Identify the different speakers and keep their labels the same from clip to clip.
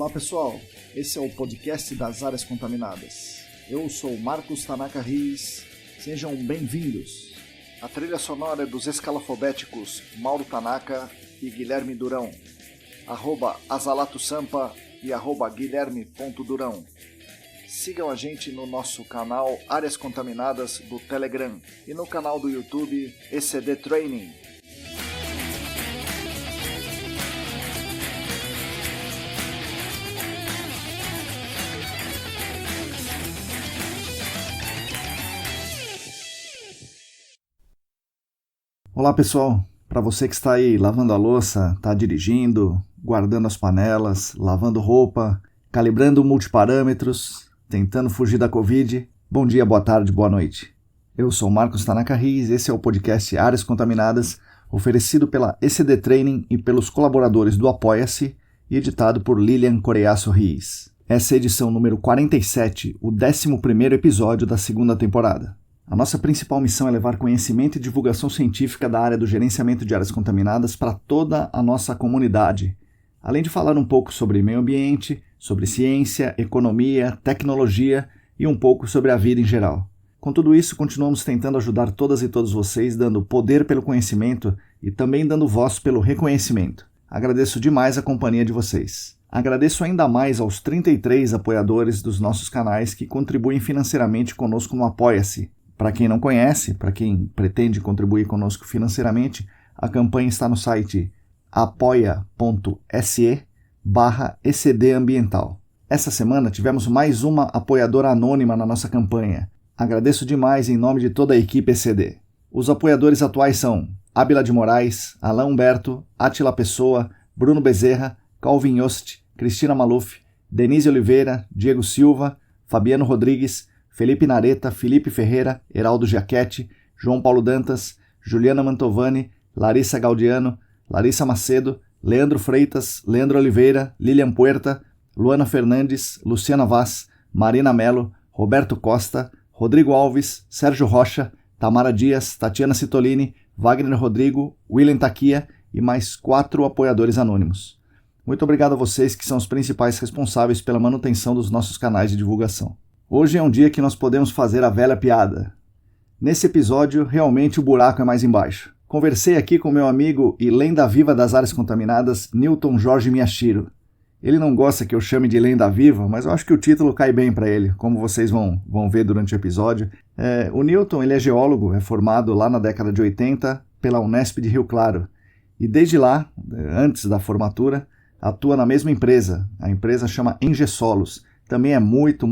Speaker 1: Olá pessoal, esse é o podcast das áreas contaminadas. Eu sou Marcos Tanaka Riz, sejam bem-vindos. A trilha sonora é dos escalafobéticos Mauro Tanaka e Guilherme Durão, @azalatosampa e @guilherme.durão. Sigam a gente no nosso canal Áreas Contaminadas do Telegram e no canal do YouTube ECD Training. Olá pessoal, para você que está aí lavando a louça, está dirigindo, guardando as panelas, lavando roupa, calibrando multiparâmetros, tentando fugir da Covid, bom dia, boa tarde, boa noite. Eu sou Marcos Tanaka Riz, esse é o podcast Áreas Contaminadas, oferecido pela ECD Training e pelos colaboradores do Apoia-se e editado por Lilian Coreaço Riz. Essa é a edição número 47, o 11º episódio da segunda temporada. A nossa principal missão é levar conhecimento e divulgação científica da área do gerenciamento de áreas contaminadas para toda a nossa comunidade, além de falar um pouco sobre meio ambiente, sobre ciência, economia, tecnologia e um pouco sobre a vida em geral. Com tudo isso, continuamos tentando ajudar todas e todos vocês, dando poder pelo conhecimento e também dando voz pelo reconhecimento. Agradeço demais a companhia de vocês. Agradeço ainda mais aos 33 apoiadores dos nossos canais que contribuem financeiramente conosco no Apoia-se. Para quem não conhece, para quem pretende contribuir conosco financeiramente, a campanha está no site apoia.se/ECDambiental. Essa semana tivemos mais uma apoiadora anônima na nossa campanha. Agradeço demais em nome de toda a equipe ECD. Os apoiadores atuais são Ábila de Moraes, Alain Humberto, Átila Pessoa, Bruno Bezerra, Calvin Yost, Cristina Maluf, Denise Oliveira, Diego Silva, Fabiano Rodrigues, Felipe Nareta, Felipe Ferreira, Heraldo Giachetti, João Paulo Dantas, Juliana Mantovani, Larissa Gaudiano, Larissa Macedo, Leandro Freitas, Leandro Oliveira, Lilian Puerta, Luana Fernandes, Luciana Vaz, Marina Melo, Roberto Costa, Rodrigo Alves, Sérgio Rocha, Tamara Dias, Tatiana Citolini, Wagner Rodrigo, William Taquia e mais 4 apoiadores anônimos. Muito obrigado a vocês que são os principais responsáveis pela manutenção dos nossos canais de divulgação. Hoje é um dia que nós podemos fazer a velha piada. Nesse episódio, realmente o buraco é mais embaixo. Conversei aqui com meu amigo e lenda viva das áreas contaminadas, Newton Jorge Miyashiro. Ele não gosta que eu chame de lenda viva, mas eu acho que o título cai bem para ele, como vocês vão ver durante o episódio. O Newton ele é geólogo, é formado lá na década de 80 pela Unesp de Rio Claro. E desde lá, antes da formatura, atua na mesma empresa. A empresa chama Engesolos. Também é muito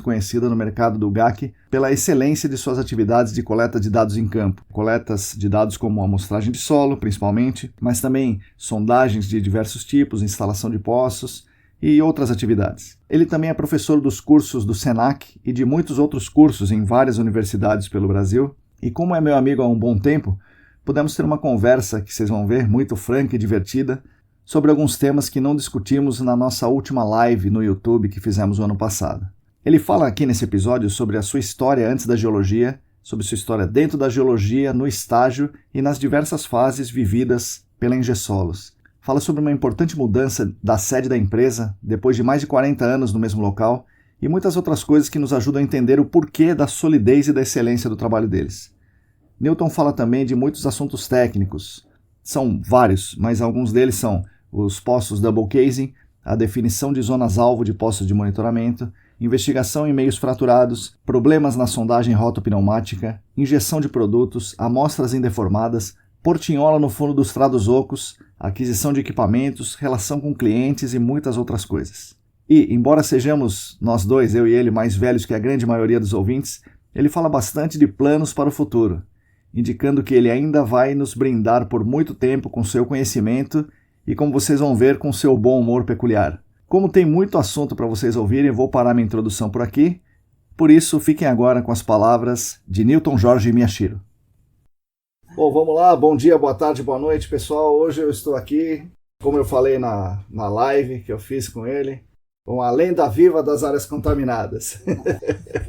Speaker 1: conhecida no mercado do GAC pela excelência de suas atividades de coleta de dados em campo. Coletas de dados como amostragem de solo, principalmente, mas também sondagens de diversos tipos, instalação de poços e outras atividades. Ele também é professor dos cursos do SENAC e de muitos outros cursos em várias universidades pelo Brasil. E como é meu amigo há um bom tempo, pudemos ter uma conversa que vocês vão ver, muito franca e divertida, sobre alguns temas que não discutimos na nossa última live no YouTube que fizemos o ano passado. Ele fala aqui nesse episódio sobre a sua história antes da geologia, sobre sua história dentro da geologia, no estágio e nas diversas fases vividas pela Engesolos. Fala sobre uma importante mudança da sede da empresa, depois de mais de 40 anos no mesmo local, e muitas outras coisas que nos ajudam a entender o porquê da solidez e da excelência do trabalho deles. Newton fala também de muitos assuntos técnicos. São vários, mas alguns deles são os poços double casing, a definição de zonas-alvo de poços de monitoramento, investigação em meios fraturados, problemas na sondagem rotopneumática, injeção de produtos, amostras indeformadas, portinhola no fundo dos trados ocos, aquisição de equipamentos, relação com clientes e muitas outras coisas. E, embora sejamos nós dois, eu e ele, mais velhos que a grande maioria dos ouvintes, ele fala bastante de planos para o futuro, indicando que ele ainda vai nos brindar por muito tempo com seu conhecimento e, como vocês vão ver, com seu bom humor peculiar. Como tem muito assunto para vocês ouvirem, eu vou parar minha introdução por aqui. Por isso, fiquem agora com as palavras de Newton Jorge Miyashiro. Bom, vamos lá. Bom dia, boa tarde, boa noite, pessoal. Hoje eu estou aqui, como eu falei na live que eu fiz com ele, com a lenda viva das áreas contaminadas.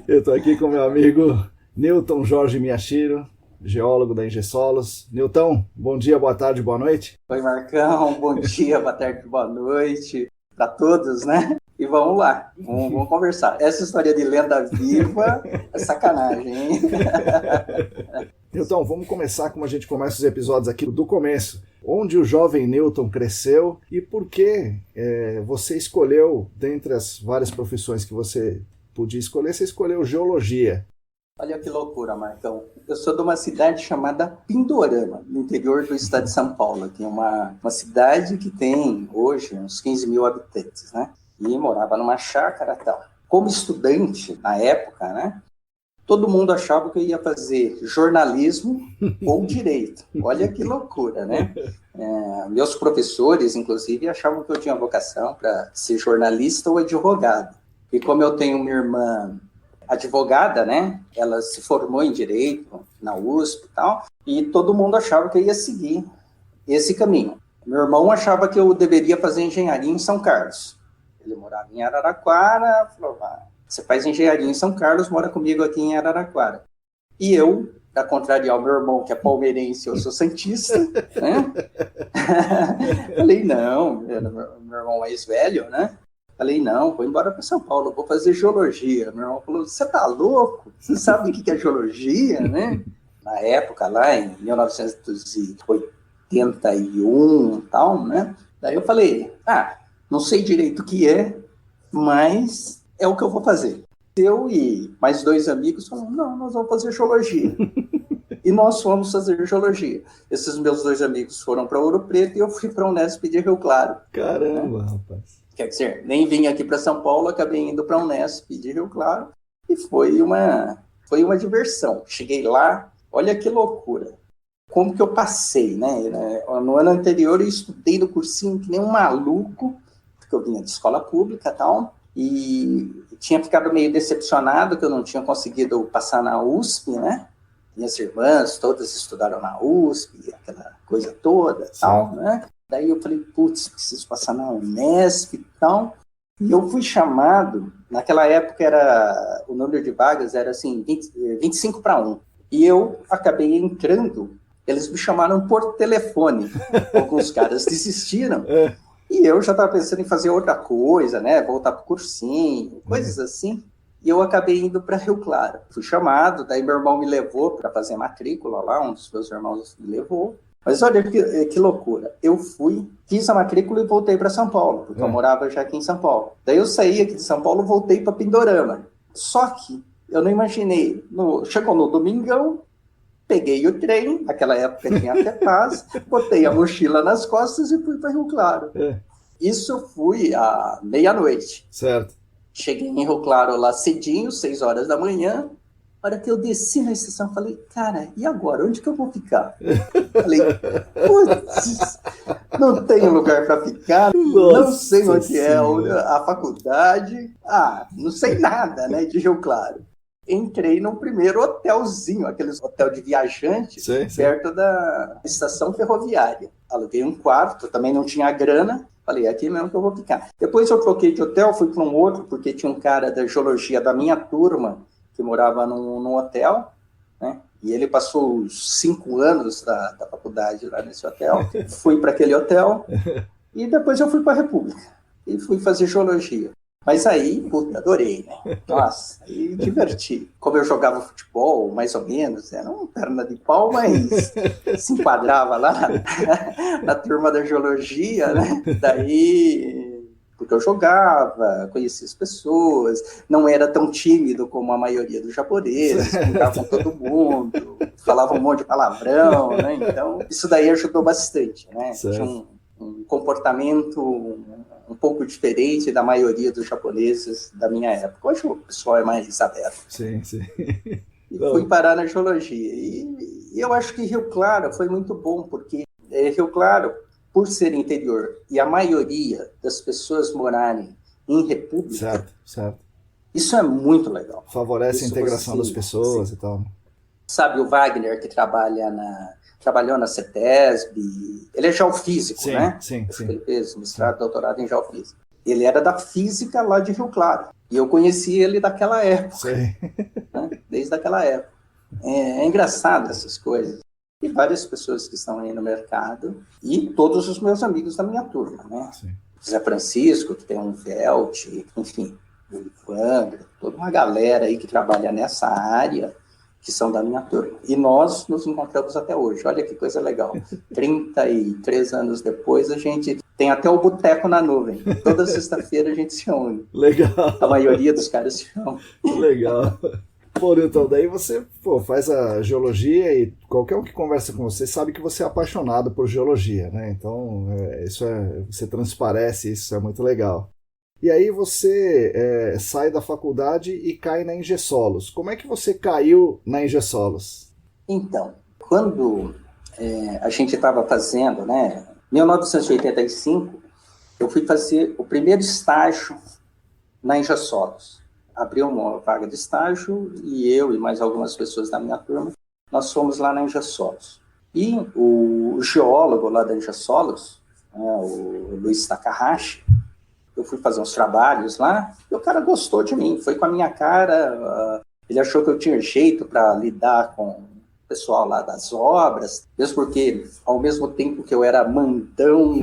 Speaker 1: Eu estou aqui com meu amigo Newton Jorge Miyashiro, geólogo da Engesolos. Newton, bom dia, boa tarde, boa noite.
Speaker 2: Oi, Marcão, bom dia, boa tarde, boa noite. para todos, né? E vamos lá, vamos conversar. Essa história de lenda viva é sacanagem, hein?
Speaker 1: Então, vamos começar como a gente começa os episódios aqui do começo. Onde o jovem Newton cresceu e por que você escolheu, dentre as várias profissões que você podia escolher, você escolheu geologia.
Speaker 2: Olha que loucura, Marcão. Eu sou de uma cidade chamada Pindorama, no interior do estado de São Paulo, que é uma cidade que tem hoje uns 15 mil habitantes, né? E morava numa chácara e tal. Como estudante, na época, né? Todo mundo achava que eu ia fazer jornalismo ou direito. Olha que loucura, né? Meus professores, inclusive, achavam que eu tinha vocação para ser jornalista ou advogado. E como eu tenho uma irmã advogada, né? Ela se formou em direito na USP e tal, e todo mundo achava que eu ia seguir esse caminho. Meu irmão achava que eu deveria fazer engenharia em São Carlos. Ele morava em Araraquara, falou, você faz engenharia em São Carlos, mora comigo aqui em Araraquara. E eu, para contrariar o meu irmão, que é palmeirense, eu sou santista, né? Falei, não, meu irmão mais velho, né? Falei, não, vou embora para São Paulo, vou fazer geologia. Meu irmão falou, você tá louco? Você sabe o que é geologia, né? Na época, lá em 1981 e tal, né? Daí eu falei, não sei direito o que é, mas é o que eu vou fazer. Eu e mais 2 amigos falaram, não, nós vamos fazer geologia. E nós fomos fazer geologia. Esses meus 2 amigos foram para Ouro Preto e eu fui para a Unesp de Rio Claro.
Speaker 1: Caramba, né? Rapaz.
Speaker 2: Quer dizer, nem vim aqui para São Paulo, acabei indo para a Unesp de Rio Claro e foi uma diversão. Cheguei lá, olha que loucura. Como que eu passei, né? No ano anterior eu estudei no cursinho que nem um maluco, porque eu vinha de escola pública e tal, e tinha ficado meio decepcionado que eu não tinha conseguido passar na USP, né? Minhas irmãs todas estudaram na USP, aquela coisa toda e tal, né? Daí eu falei, putz, preciso passar na Unesp e tal. E eu fui chamado, naquela época o número de vagas era assim, 25 para 1. E eu acabei entrando, eles me chamaram por telefone. Alguns caras desistiram. E eu já estava pensando em fazer outra coisa, né? Voltar para o cursinho, coisas assim. E eu acabei indo para Rio Claro. Fui chamado, daí meu irmão me levou para fazer matrícula lá, um dos meus irmãos me levou. Mas olha que loucura. Eu fiz a matrícula e voltei para São Paulo, porque eu morava já aqui em São Paulo. Daí eu saí aqui de São Paulo e voltei para Pindorama. Só que eu não imaginei. Chegou no domingão, peguei o trem, naquela época tinha até paz, botei a mochila nas costas e fui para Rio Claro. Isso eu fui à meia-noite.
Speaker 1: Certo.
Speaker 2: Cheguei em Rio Claro lá cedinho, 6 horas da manhã. A hora que eu desci na estação, falei, cara, e agora? Onde que eu vou ficar? Falei, putz, não tenho lugar para ficar, não sei onde é a faculdade, não sei nada, né, de Rio Claro. Entrei no primeiro hotelzinho, aqueles hotel de viajante, perto da estação ferroviária. Aluguei um quarto, também não tinha grana, falei, é aqui mesmo que eu vou ficar. Depois eu troquei de hotel, fui para um outro, porque tinha um cara da geologia da minha turma, que morava num hotel, né? E ele passou os 5 anos da faculdade lá nesse hotel. Fui para aquele hotel e depois eu fui para a República e fui fazer geologia. Mas aí, puta, adorei, né? Nossa, aí diverti. Como eu jogava futebol, mais ou menos, era uma perna de pau, mas se enquadrava lá na turma da geologia, né? Daí... porque eu jogava, conhecia as pessoas, não era tão tímido como a maioria dos japoneses, brincava com todo mundo, falava um monte de palavrão, né? Então, isso daí ajudou bastante, né? Tinha um comportamento um pouco diferente da maioria dos japoneses da minha época. Hoje o pessoal é mais aberto.
Speaker 1: Sim.
Speaker 2: E fui parar na geologia. E eu acho que Rio Claro foi muito bom, porque Rio Claro, por ser interior, e a maioria das pessoas morarem em república,
Speaker 1: certo.
Speaker 2: Isso é muito legal.
Speaker 1: Favorece a integração das pessoas e tal.
Speaker 2: Sabe o Wagner, que trabalhou na CETESB, ele é geofísico, né?
Speaker 1: Sim.
Speaker 2: Ele fez mestrado, doutorado em geofísica. Ele era da física lá de Rio Claro. E eu conheci ele daquela época. Né? Desde aquela época. É engraçado essas coisas. E várias pessoas que estão aí no mercado, e todos os meus amigos da minha turma, né? Zé Francisco, que tem um Velt, enfim, o Ivandro, toda uma galera aí que trabalha nessa área, que são da minha turma. E nós nos encontramos até hoje. Olha que coisa legal. 33 anos depois, a gente tem até o boteco na nuvem. Toda sexta-feira a gente se une.
Speaker 1: Legal.
Speaker 2: A maioria dos caras se une.
Speaker 1: Legal. Pô, Newton, daí você faz a geologia e qualquer um que conversa com você sabe que você é apaixonado por geologia, né? Então, você transparece, isso é muito legal. E aí você sai da faculdade e cai na Ingesolos. Como é que você caiu na Ingesolos?
Speaker 2: Então, quando a gente estava fazendo, né, 1985, eu fui fazer o primeiro estágio na Ingesolos. Abriu uma vaga de estágio e eu e mais algumas pessoas da minha turma, nós fomos lá na Ingesolos. E o geólogo lá da Ingesolos, o Luiz Takahashi, eu fui fazer uns trabalhos lá, e o cara gostou de mim, foi com a minha cara, ele achou que eu tinha jeito para lidar com o pessoal lá das obras, mesmo porque, ao mesmo tempo que eu era mandão,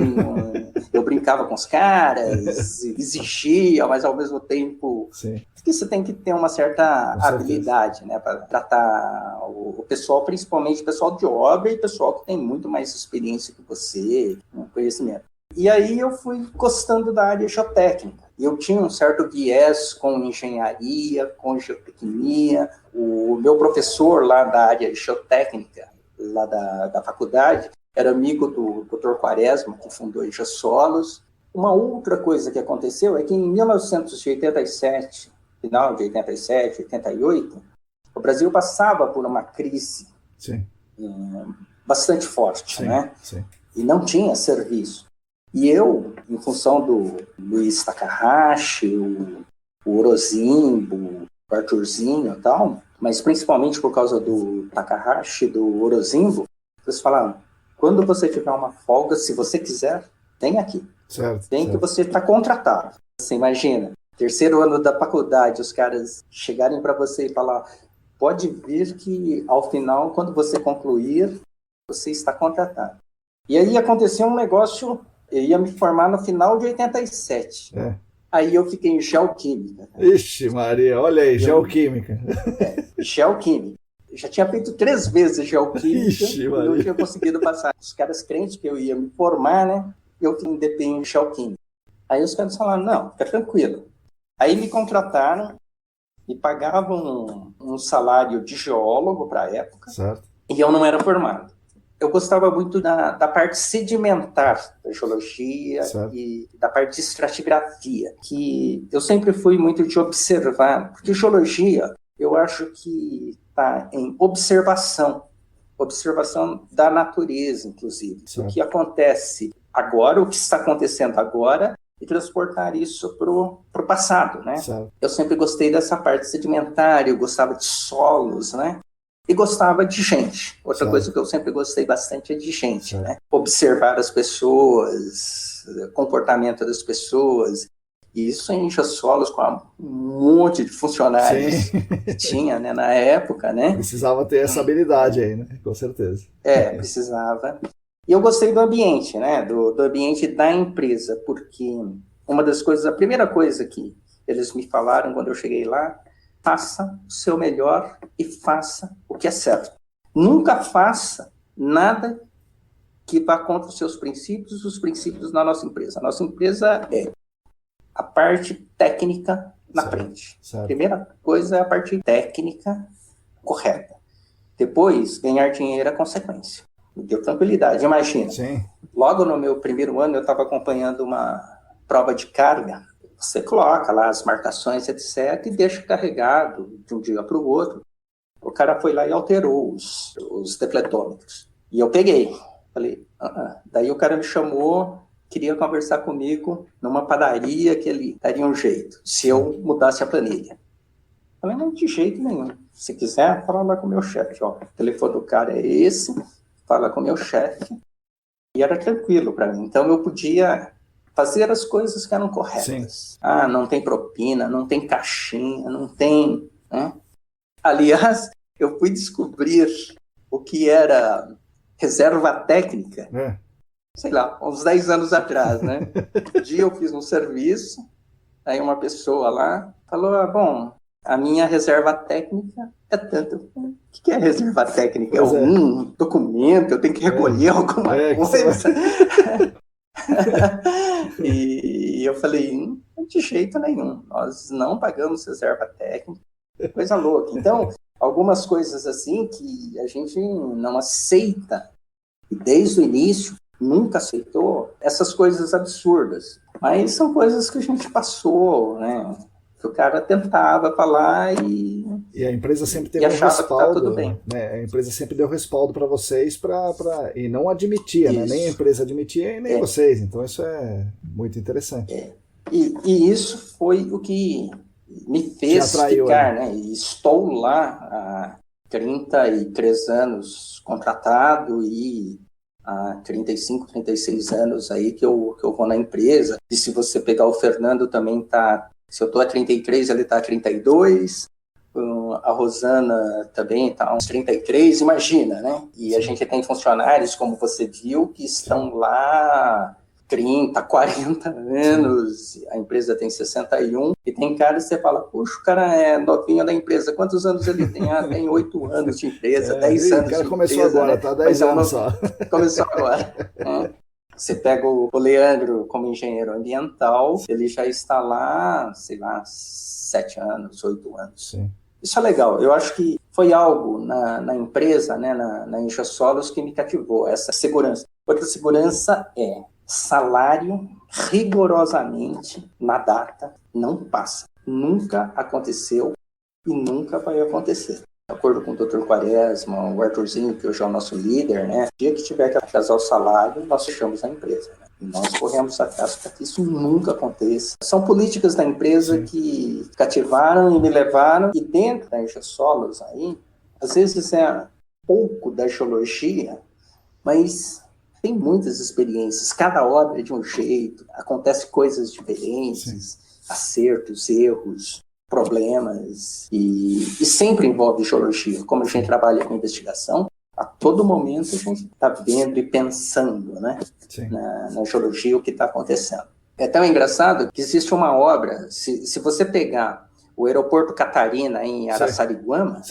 Speaker 2: eu brincava com os caras, exigia, mas ao mesmo tempo...
Speaker 1: Sim.
Speaker 2: que você tem que ter uma certa habilidade, né, para tratar o pessoal, principalmente o pessoal de obra e pessoal que tem muito mais experiência que você, conhecimento. E aí eu fui gostando da área geotécnica. Eu tinha um certo viés com engenharia, com geotecnia. O meu professor lá da área geotécnica, lá da faculdade, era amigo do Dr. Quaresma, que fundou a Ingesolos. Uma outra coisa que aconteceu é que em 1987, final de 87, 88, o Brasil passava por uma crise bastante forte, né?
Speaker 1: Sim.
Speaker 2: E não tinha serviço. E eu, em função do Luiz Takahashi, o Orozimbo, o Arthurzinho e tal, mas principalmente por causa do Takahashi, do Orozimbo, eles falaram, quando você tiver uma folga, se você quiser, vem aqui.
Speaker 1: Certo.
Speaker 2: Que você está contratado. Você imagina, terceiro ano da faculdade, os caras chegarem para você e falar, pode vir que ao final, quando você concluir, você está contratado. E aí aconteceu um negócio, eu ia me formar no final de 87. Aí eu fiquei em geoquímica.
Speaker 1: Ixi, Maria, olha aí, geoquímica.
Speaker 2: Geoquímica. Eu já tinha feito 3 vezes geoquímica.
Speaker 1: Ixi,
Speaker 2: e não tinha conseguido passar. Os caras crentes que eu ia me formar, né? Eu que me depenho em geoquímica. Aí os caras falaram, não, fica tranquilo. Aí me contrataram, me pagavam um salário de geólogo para a época,
Speaker 1: certo.
Speaker 2: E eu não era formado. Eu gostava muito da parte sedimentar da geologia
Speaker 1: certo.
Speaker 2: E da parte de estratigrafia, que eu sempre fui muito de observar, porque geologia, eu acho que está em observação da natureza, inclusive,
Speaker 1: certo.
Speaker 2: O que acontece agora, o que está acontecendo agora, e transportar isso para o passado, né?
Speaker 1: Certo.
Speaker 2: Eu sempre gostei dessa parte sedimentar, eu gostava de solos, né? E gostava de gente. Outra
Speaker 1: certo.
Speaker 2: coisa que eu sempre gostei bastante é de gente, certo. Né? Observar as pessoas, comportamento das pessoas. E isso em Ingesolos, com um monte de funcionários que tinha, né, na época, né?
Speaker 1: Precisava ter essa habilidade aí, né? Com certeza.
Speaker 2: Precisava. E eu gostei do ambiente, né? Do ambiente da empresa, porque a primeira coisa que eles me falaram quando eu cheguei lá, faça o seu melhor e faça o que é certo. Nunca faça nada que vá contra os seus princípios, os princípios da nossa empresa. A nossa empresa é a parte técnica na
Speaker 1: certo.
Speaker 2: Frente.
Speaker 1: Certo.
Speaker 2: A primeira coisa é a parte técnica correta. Depois, ganhar dinheiro é consequência. Me deu tranquilidade. Imagina, logo no meu primeiro ano, eu estava acompanhando uma prova de carga. Você coloca lá as marcações, etc., e deixa carregado de um dia para o outro. O cara foi lá e alterou os defletômetros. E eu peguei. Falei, Daí o cara me chamou, queria conversar comigo numa padaria que ele daria um jeito, se eu mudasse a planilha. Falei, não, de jeito nenhum. Se quiser, fala lá com o meu chefe. O telefone do cara é esse, fala com o meu chefe. E era tranquilo para mim. Então eu podia fazer as coisas que eram corretas. Não tem propina, não tem caixinha, não tem... Né? Aliás, eu fui descobrir o que era reserva técnica sei lá, uns 10 anos atrás, né? Um dia eu fiz um serviço, aí uma pessoa lá falou, bom, a minha reserva técnica é tanto. O que é reserva técnica? É algum documento? Eu tenho que recolher alguma coisa? E eu falei, de jeito nenhum, nós não pagamos reserva técnica, coisa louca. Então, algumas coisas assim que a gente não aceita, e desde o início nunca aceitou, essas coisas absurdas. Mas são coisas que a gente passou, né? Que o cara tentava falar e
Speaker 1: a empresa sempre teve um respaldo, né? A empresa sempre deu respaldo para vocês e não admitia, né? Nem a empresa admitia e nem vocês. Então isso é muito interessante.
Speaker 2: E isso foi o que me fez ficar, né? E estou lá há 33 anos contratado e há 35, 36 anos aí que eu vou na empresa. E se você pegar o Fernando também tá... Se eu estou a 33, ele está a 32. A Rosana também está a uns 33, imagina, né? E a gente tem funcionários, como você viu, que estão lá 30, 40 anos, a empresa tem 61, e tem cara que você fala, puxa, o cara é novinho da empresa, quantos anos ele tem? Tem 8 anos de empresa, 10 anos de empresa. O cara
Speaker 1: começou agora, né? Tá 10 anos só.
Speaker 2: Começou agora. Você pega o Leandro como engenheiro ambiental, ele já está lá, sei lá, 7 anos, 8 anos.
Speaker 1: Sim.
Speaker 2: Isso é legal. Eu acho que foi algo na empresa, né, na Ingesolos, que me cativou, essa segurança. Outra segurança é salário rigorosamente na data, não passa. Nunca aconteceu e nunca vai acontecer. De acordo com o Dr. Quaresma, o Arthurzinho, que hoje é o nosso líder, né? No dia que tiver que atrasar o salário, nós fechamos a empresa. Né? E nós corremos atrás para que isso nunca aconteça. São políticas da empresa que cativaram e me levaram. E dentro da Ingesolos aí, às vezes é pouco da geologia, mas tem muitas experiências. Cada obra é de um jeito, acontecem coisas diferentes, acertos, erros, problemas, e sempre envolve geologia. Como a gente trabalha com investigação, a todo momento a gente está vendo e pensando, né, na geologia o que está acontecendo. É tão engraçado que existe uma obra, se você pegar o aeroporto Catarina em Araçariguama,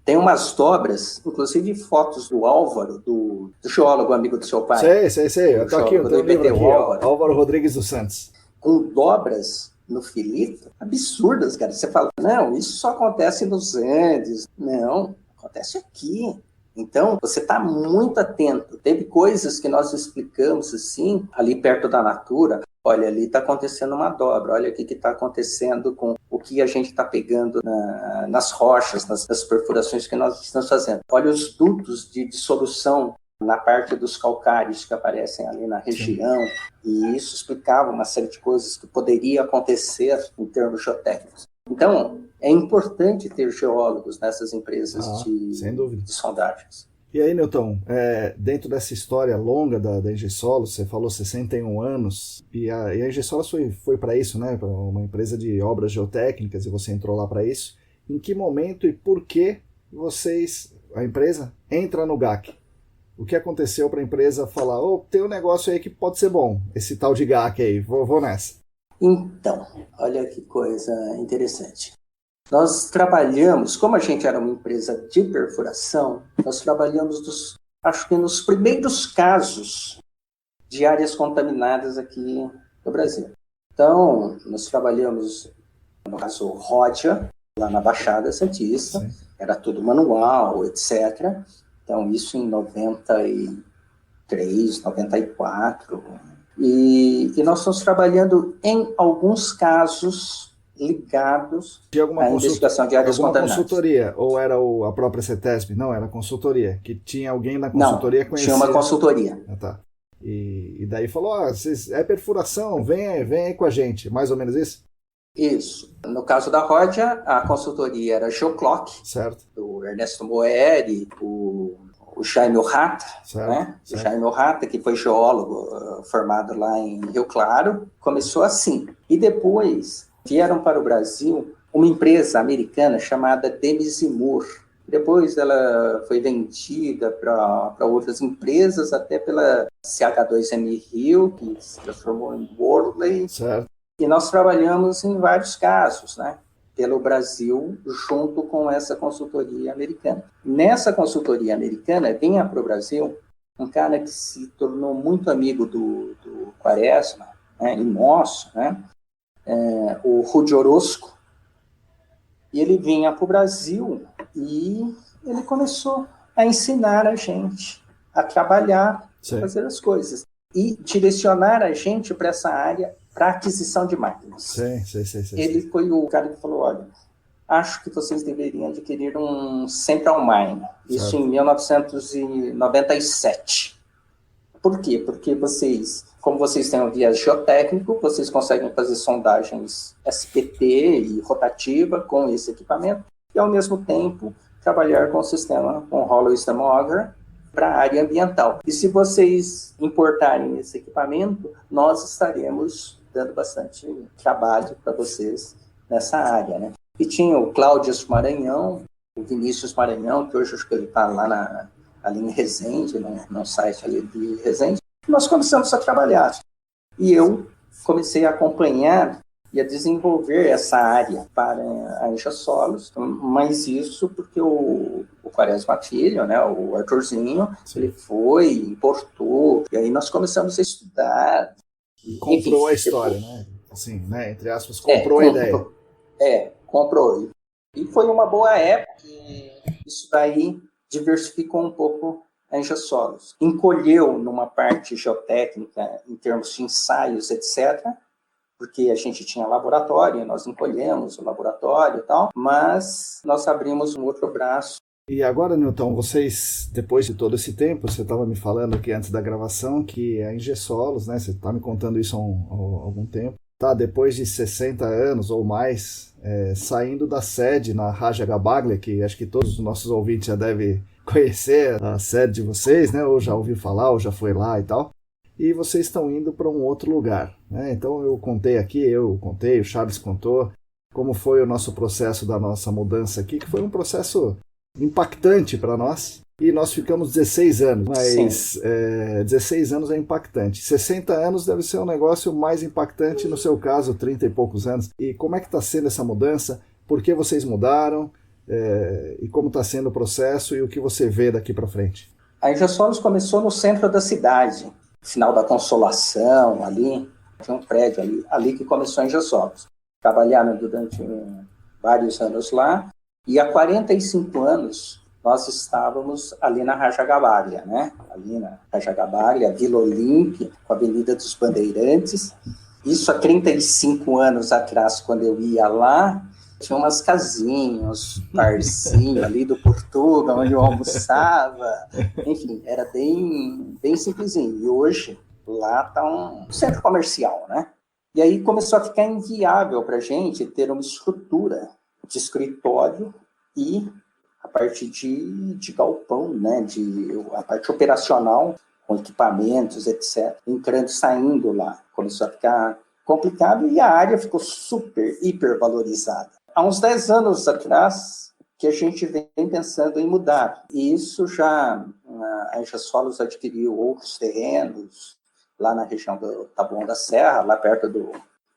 Speaker 2: tem umas dobras, inclusive fotos do Álvaro, do geólogo amigo do seu pai.
Speaker 1: Eu tô aqui, eu tenho um livro aqui, Álvaro Rodrigues dos Santos.
Speaker 2: Com dobras no filito, absurdas, cara. Você fala, não, isso só acontece nos Andes. Não, acontece aqui. Então, você está muito atento. Teve coisas que nós explicamos assim, ali perto da Natura. Olha, ali está acontecendo uma dobra. Olha o que está acontecendo com o que a gente está pegando nas rochas, nas perfurações que nós estamos fazendo. Olha os dutos de dissolução na parte dos calcários que aparecem ali na região, e isso explicava uma série de coisas que poderia acontecer em termos geotécnicos. Então, é importante ter geólogos nessas empresas de sondagens.
Speaker 1: E aí, Newton, dentro dessa história longa da Ingesolos, você falou 61 anos, e a Ingesolos foi para isso, né? Para uma empresa de obras geotécnicas, e você entrou lá para isso. Em que momento e por que a empresa, entra no GAC? O que aconteceu para a empresa falar, tem um negócio aí que pode ser bom, esse tal de GAC aí, vou nessa?
Speaker 2: Então, olha que coisa interessante. Nós trabalhamos, como a gente era uma empresa de perfuração, nós trabalhamos, acho que nos primeiros casos de áreas contaminadas aqui no Brasil. Então, nós trabalhamos, no caso, Ródia, lá na Baixada Santista, era tudo manual, etc., Então, isso em 93, 94. E nós estamos trabalhando em alguns casos ligados à investigação de áreas contaminadas.
Speaker 1: Consultoria? Ou era a própria CETESB? Não, era consultoria. Que tinha alguém na consultoria que conhecia.
Speaker 2: Tinha uma consultoria.
Speaker 1: Tá. E daí falou, é perfuração, vem aí com a gente. Mais ou menos isso?
Speaker 2: Isso. No caso da Ródia, a consultoria era Geoclock,
Speaker 1: certo,
Speaker 2: do Ernesto Moeri, o Jaime Urrata, né? O Jaime Urrata, que foi geólogo formado lá em Rio Claro, começou assim. E depois vieram para o Brasil uma empresa americana chamada Demis e Moore. Depois ela foi vendida para outras empresas, até pela CH2M Rio, que se transformou em Worley.
Speaker 1: Certo.
Speaker 2: E nós trabalhamos em vários casos, né? Pelo Brasil, junto com essa consultoria americana. Nessa consultoria americana, vinha para o Brasil um cara que se tornou muito amigo do Quaresma, né, e nosso, né, o Rudi Orozco. E ele vinha para o Brasil e ele começou a ensinar a gente a trabalhar, a fazer as coisas. E direcionar a gente para essa área, para aquisição de máquinas.
Speaker 1: Sim.
Speaker 2: Ele foi o cara que falou, olha, acho que vocês deveriam adquirir um Central Mine. Isso em 1997. Por quê? Porque vocês, como vocês têm um viés geotécnico, vocês conseguem fazer sondagens SPT e rotativa com esse equipamento e, ao mesmo tempo, trabalhar com o sistema, com Hollow Thermometer, para a área ambiental. E se vocês importarem esse equipamento, nós estaremos dando bastante trabalho para vocês nessa área, né? E tinha o Cláudio Maranhão, o Vinícius Maranhão, que hoje acho que ele está lá ali em Resende, no site ali de Resende. Nós começamos a trabalhar. E eu comecei a acompanhar e a desenvolver essa área para a Ingesolos, mas isso porque o Quaresma Filho, né, o Arthurzinho, ele foi, importou, e aí nós começamos a estudar.
Speaker 1: Comprou a história, né? Assim, né? Entre aspas, comprou a ideia.
Speaker 2: Comprou. E foi uma boa época, e isso daí diversificou um pouco a Ingesolos. Encolheu numa parte geotécnica, em termos de ensaios, etc., porque a gente tinha laboratório, nós encolhemos o laboratório e tal, mas nós abrimos um outro braço.
Speaker 1: E agora, Newton, vocês, depois de todo esse tempo, você estava me falando aqui antes da gravação que a Ingesolos, né, você está me contando isso há algum tempo, tá, depois de 60 anos ou mais, saindo da sede na Raja Gabaglia, que acho que todos os nossos ouvintes já devem conhecer a sede de vocês, né, ou já ouviu falar, ou já foi lá e tal, e vocês estão indo para um outro lugar, né? Então eu contei aqui, o Charles contou, como foi o nosso processo da nossa mudança aqui, que foi um processo impactante para nós, e nós ficamos 16 anos, mas 16 anos é impactante. 60 anos deve ser um negócio mais impactante, no seu caso, 30 e poucos anos. E como é que está sendo essa mudança? Por que vocês mudaram? E como está sendo o processo e o que você vê daqui para frente?
Speaker 2: A Ingesolos começou no centro da cidade, final da Consolação, ali, tinha um prédio ali que começou a Ingesolos. Trabalharam durante vários anos lá, e há 45 anos nós estávamos ali na Raja Gabaglia, né? Ali na Raja Gabaglia, Vila Olímpia, com a Avenida dos Bandeirantes. Isso há 35 anos atrás, quando eu ia lá, tinha umas casinhas, uns barzinhos ali do Portugal, onde eu almoçava. Enfim, era bem simplesinho. E hoje, lá está um centro comercial, né? E aí começou a ficar inviável para a gente ter uma estrutura de escritório e a parte de galpão, né? A parte operacional, com equipamentos, etc. Entrando e saindo lá. Começou a ficar complicado e a área ficou hiper valorizada. Há uns 10 anos atrás, que a gente vem pensando em mudar. E isso já, a Ingesolos adquiriu outros terrenos, lá na região do Taboão da Serra, lá perto do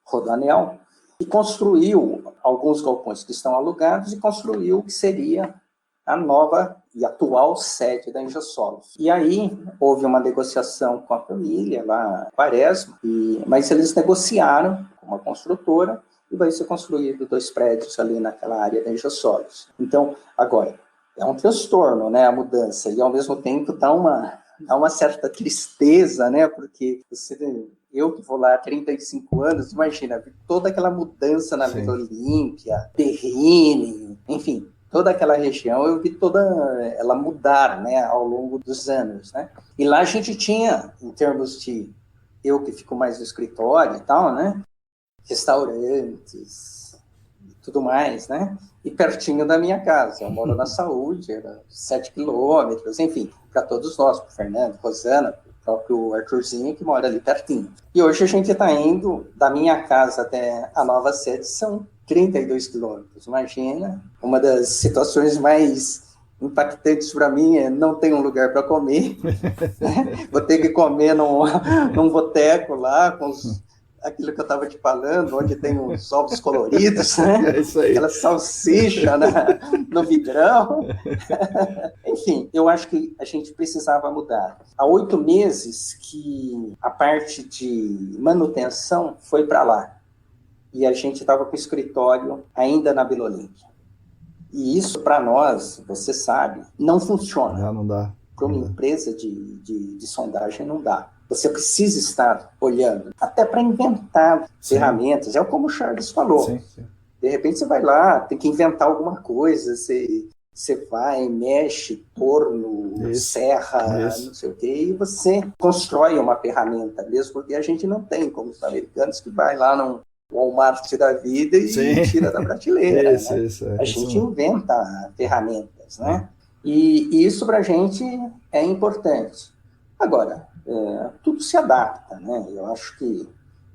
Speaker 2: Rodoanel, e construiu alguns galpões que estão alugados e construiu o que seria a nova e atual sede da Ingesolos. E aí houve uma negociação com a família, lá em Quaresma, mas eles negociaram com uma construtora e vai ser construído 2 prédios ali naquela área da Ingesolos. Então, agora, é um transtorno, né, a mudança, e ao mesmo tempo dá uma certa tristeza, né, porque eu que vou lá há 35 anos, imagina, toda aquela mudança na Vila Olímpia, Terrine, enfim, toda aquela região, eu vi toda ela mudar, né, ao longo dos anos, né. E lá a gente tinha, em termos de eu que fico mais no escritório e tal, né, restaurantes e tudo mais, né, e pertinho da minha casa. Eu moro na Saúde, era 7 quilômetros, enfim, para todos nós, para o Fernando, Rosana, o próprio Arthurzinho, que mora ali pertinho. E hoje a gente está indo da minha casa até a nova sede, são 32 quilômetros. Imagina, uma das situações mais impactantes para mim é não ter um lugar para comer, né? Vou ter que comer num boteco lá, com aquilo que eu estava te falando, onde tem os ovos coloridos, né?
Speaker 1: É isso aí.
Speaker 2: Aquela salsicha no vidrão. Enfim, eu acho que a gente precisava mudar. Há 8 meses que a parte de manutenção foi para lá. E a gente estava com o escritório ainda na Vila Olímpia. E isso, para nós, você sabe, não funciona.
Speaker 1: Não dá.
Speaker 2: Para uma empresa de sondagem, não dá. Você precisa estar olhando, até para inventar ferramentas. É como o Charles falou.
Speaker 1: Sim.
Speaker 2: De repente você vai lá, tem que inventar alguma coisa, você vai, mexe, torno, serra, não sei o quê, e você constrói uma ferramenta, mesmo porque a gente não tem, como os americanos, que vai lá num Walmart da vida e tira da prateleira. A gente inventa ferramentas, né? E isso para a gente é importante. Agora, tudo se adapta, né? Eu acho que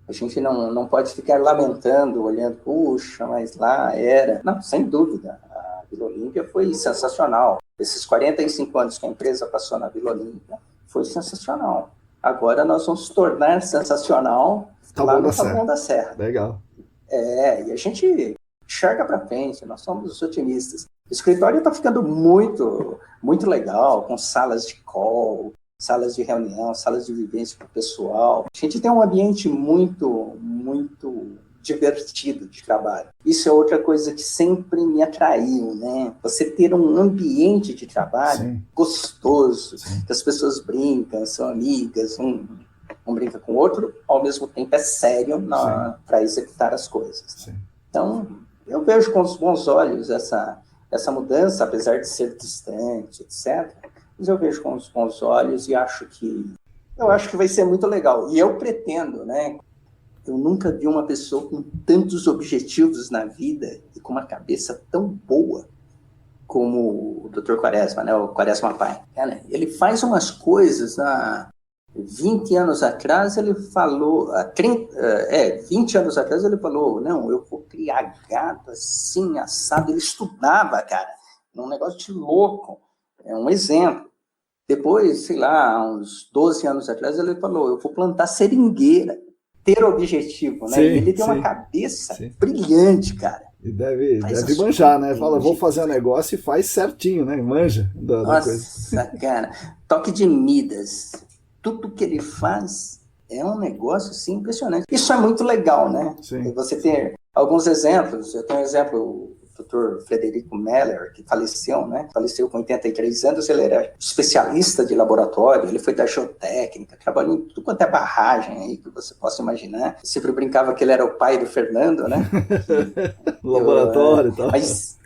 Speaker 2: a gente não pode ficar lamentando, olhando, puxa, mas lá era... Não, sem dúvida, a Vila Olímpia foi sensacional. Esses 45 anos que a empresa passou na Vila Olímpia foi sensacional. Agora nós vamos tornar sensacional lá no Taboão da Serra.
Speaker 1: Legal.
Speaker 2: E a gente enxerga para frente, nós somos os otimistas. O escritório está ficando muito, muito legal, com salas de call, salas de reunião, salas de vivência para o pessoal. A gente tem um ambiente muito, muito divertido de trabalho. Isso é outra coisa que sempre me atraiu, né? Você ter um ambiente de trabalho gostoso, que as pessoas brincam, são amigas, um brinca com o outro, ao mesmo tempo é sério para executar as coisas. Então, eu vejo com os bons olhos essa mudança, apesar de ser distante, etc., mas eu vejo com os bons olhos e acho que vai ser muito legal. E eu pretendo, né? Eu nunca vi uma pessoa com tantos objetivos na vida e com uma cabeça tão boa como o Dr. Quaresma, né? O Quaresma Pai. Ele faz umas coisas 20 anos atrás ele falou, 20 anos atrás ele falou, não, eu vou criar gado assim, assado. Ele estudava, cara, um negócio de louco. É um exemplo. Depois, sei lá, uns 12 anos atrás, ele falou, eu vou plantar seringueira, ter objetivo, né? Ele tem uma cabeça brilhante, cara.
Speaker 1: E deve manjar, né? Fala, vou fazer um negócio e faz certinho, né? Manja da coisa.
Speaker 2: Nossa, cara, toque de Midas. Tudo que ele faz é um negócio, assim, impressionante. Isso é muito legal, né? Você ter alguns exemplos. Eu tenho um exemplo, o Dr. Frederico Meller, que faleceu, né? Faleceu com 83 anos, ele era especialista de laboratório, ele foi da geotécnica, trabalhou em tudo quanto é barragem aí que você possa imaginar. Eu sempre brincava que ele era o pai do Fernando, né?
Speaker 1: Laboratório e tal.
Speaker 2: Mas,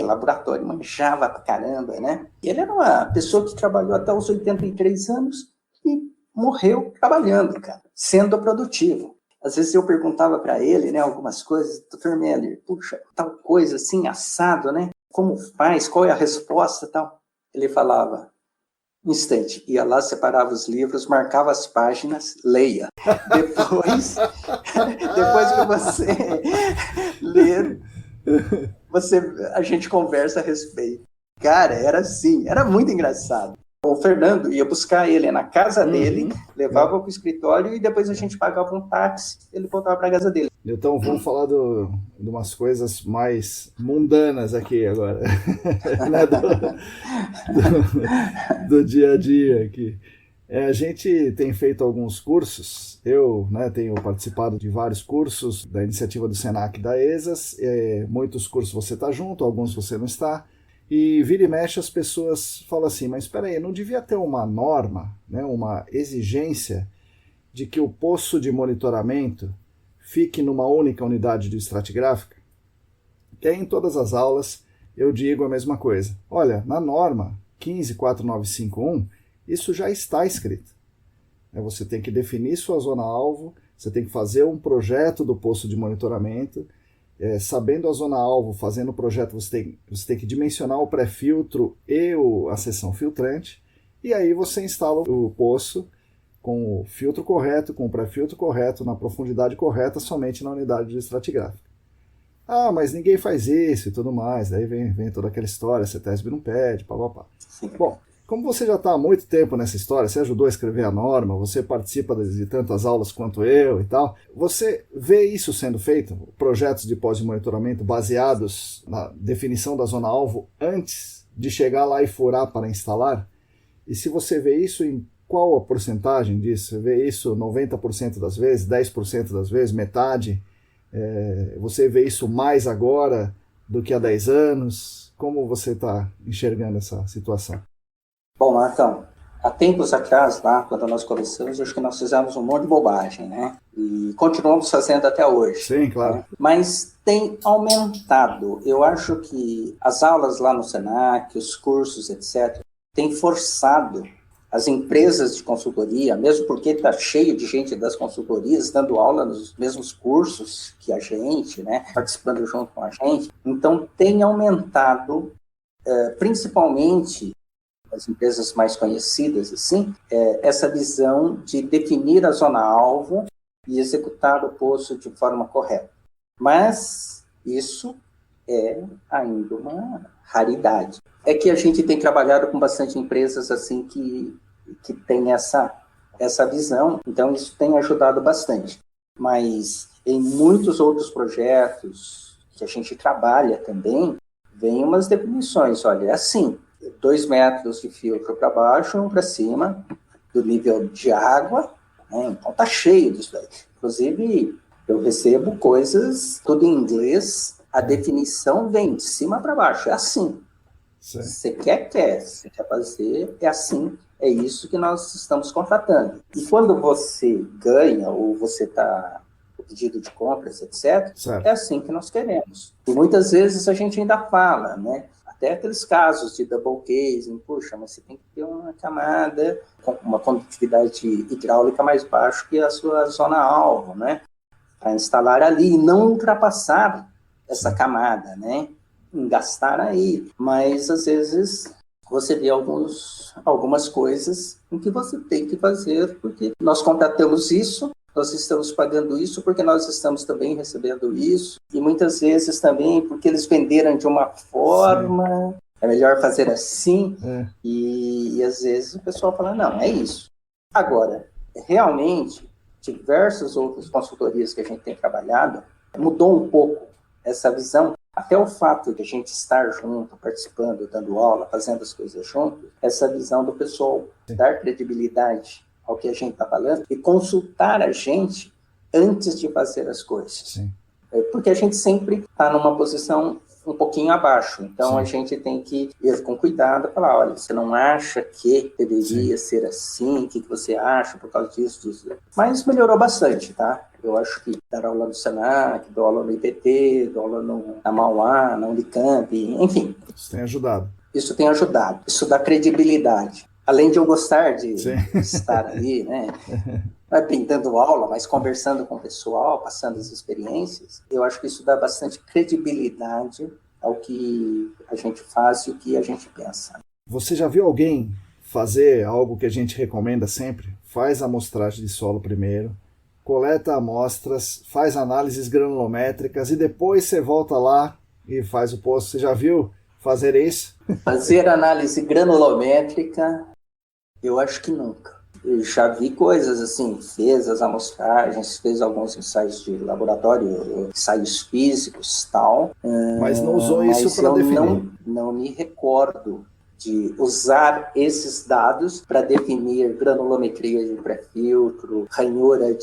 Speaker 2: laboratório, manjava pra caramba, né? E ele era uma pessoa que trabalhou até os 83 anos e morreu trabalhando, cara, sendo produtivo. Às vezes eu perguntava para ele, né, algumas coisas, Dr. Meller, puxa, tal coisa assim, assado, né? Como faz? Qual é a resposta, tal? Ele falava, instante, ia lá, separava os livros, marcava as páginas, leia. Depois que você ler, a gente conversa a respeito. Cara, era assim, era muito engraçado. O Fernando ia buscar ele na casa dele, levava para o escritório e depois a gente pagava um táxi, ele voltava para a casa dele.
Speaker 1: Então vamos falar de umas coisas mais mundanas aqui agora, né? do dia a dia aqui. A gente tem feito alguns cursos, eu tenho participado de vários cursos da iniciativa do Senac e da ESAS, muitos cursos você está junto, alguns você não está. E vira e mexe as pessoas falam assim, mas espera aí, não devia ter uma norma, né, uma exigência de que o poço de monitoramento fique numa única unidade de estratigráfica? Que aí em todas as aulas eu digo a mesma coisa. Olha, na norma 15.4951, isso já está escrito. Você tem que definir sua zona-alvo, você tem que fazer um projeto do poço de monitoramento. Sabendo a zona-alvo, fazendo o projeto, você tem que dimensionar o pré-filtro e a seção filtrante, e aí você instala o poço com o filtro correto, com o pré-filtro correto, na profundidade correta, somente na unidade de estratigráfica. Ah, mas ninguém faz isso e tudo mais. Daí vem toda aquela história, CETESB não pede, papapá. Bom, como você já está há muito tempo nessa história, você ajudou a escrever a norma, você participa de tantas aulas quanto eu e tal, você vê isso sendo feito? Projetos de pós-monitoramento baseados na definição da zona-alvo antes de chegar lá e furar para instalar? E se você vê isso, em qual a porcentagem disso? Você vê isso 90% das vezes, 10% das vezes, metade? Você vê isso mais agora do que há 10 anos? Como você está enxergando essa situação?
Speaker 2: Bom, Marcão, há tempos atrás, lá, quando nós começamos, acho que nós fizemos um monte de bobagem, né? E continuamos fazendo até hoje.
Speaker 1: Sim, claro.
Speaker 2: Né? Mas tem aumentado. Eu acho que as aulas lá no Senac, os cursos, etc., têm forçado as empresas de consultoria, mesmo porque está cheio de gente das consultorias dando aula nos mesmos cursos que a gente, né? Participando junto com a gente. Então, tem aumentado, principalmente as empresas mais conhecidas, assim, essa visão de definir a zona-alvo e executar o poço de forma correta. Mas isso é ainda uma raridade. É que a gente tem trabalhado com bastante empresas assim que tem essa visão, então isso tem ajudado bastante. Mas em muitos outros projetos que a gente trabalha também, vem umas definições, olha, é assim, 2 metros de filtro para baixo, 1 para cima, do nível de água, né? Então tá cheio disso aí. Inclusive, eu recebo coisas tudo em inglês, a definição vem de cima para baixo, é assim.
Speaker 1: Sim.
Speaker 2: Você quer, se quer fazer, é assim, é isso que nós estamos contratando. E quando você ganha, ou você está com pedido de compras, etc.,
Speaker 1: certo,
Speaker 2: é assim que nós queremos. E muitas vezes a gente ainda fala, né? Até aqueles casos de double casing, puxa, mas você tem que ter uma camada com uma condutividade hidráulica mais baixa que a sua zona-alvo, né? Para instalar ali e não ultrapassar essa camada, né? Gastar aí. Mas, às vezes, você vê algumas coisas em que você tem que fazer, porque nós contratamos isso, nós estamos pagando isso porque nós estamos também recebendo isso, e muitas vezes também porque eles venderam de uma forma, sim, é melhor fazer assim, e às vezes o pessoal fala, não, é isso. Agora, realmente, diversas outras consultorias que a gente tem trabalhado, mudou um pouco essa visão, até o fato de a gente estar junto, participando, dando aula, fazendo as coisas junto, essa visão do pessoal dar credibilidade ao que a gente está falando e consultar a gente antes de fazer as coisas.
Speaker 1: Sim.
Speaker 2: Porque a gente sempre está numa posição um pouquinho abaixo, então sim, a gente tem que ir com cuidado e falar, olha, você não acha que deveria ser assim, o que você acha por causa disso? Mas melhorou bastante, tá? Eu acho que dar aula no Senac, dar aula no IPT, dar aula na Mauá, na Unicamp, enfim.
Speaker 1: Isso tem ajudado.
Speaker 2: Isso tem ajudado, isso dá credibilidade. Além de eu gostar de estar ali, né? Não é dando aula, mas conversando com o pessoal, passando as experiências, eu acho que isso dá bastante credibilidade ao que a gente faz e o que a gente pensa.
Speaker 1: Você já viu alguém fazer algo que a gente recomenda sempre? Faz a amostragem de solo primeiro, coleta amostras, faz análises granulométricas e depois você volta lá e faz o poço. Você já viu fazer isso?
Speaker 2: Fazer análise granulométrica, eu acho que nunca. Eu já vi coisas assim, fez as amostragens, fez alguns ensaios de laboratório, ensaios físicos, tal.
Speaker 1: Mas não usou isso para definir?
Speaker 2: Não me recordo de usar esses dados para definir granulometria de pré-filtro, ranhura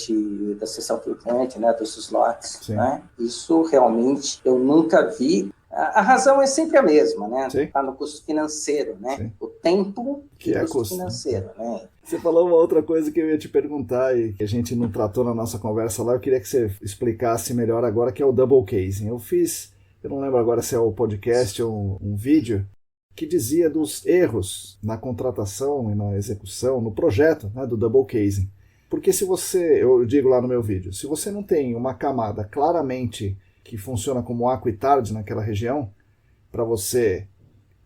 Speaker 2: da seção filtrante, né, dos slots. Né? Isso realmente eu nunca vi. A razão é sempre a mesma, né? Está no custo financeiro, né? Sim. O tempo
Speaker 1: que é
Speaker 2: custo financeiro, né?
Speaker 1: Você falou uma outra coisa que eu ia te perguntar e que a gente não tratou na nossa conversa lá, eu queria que você explicasse melhor agora, que é o double casing. Eu não lembro agora se é o podcast ou um vídeo, que dizia dos erros na contratação e na execução, no projeto, né, do double casing. Porque eu digo lá no meu vídeo, se você não tem uma camada claramente que funciona como aquitard naquela região, para você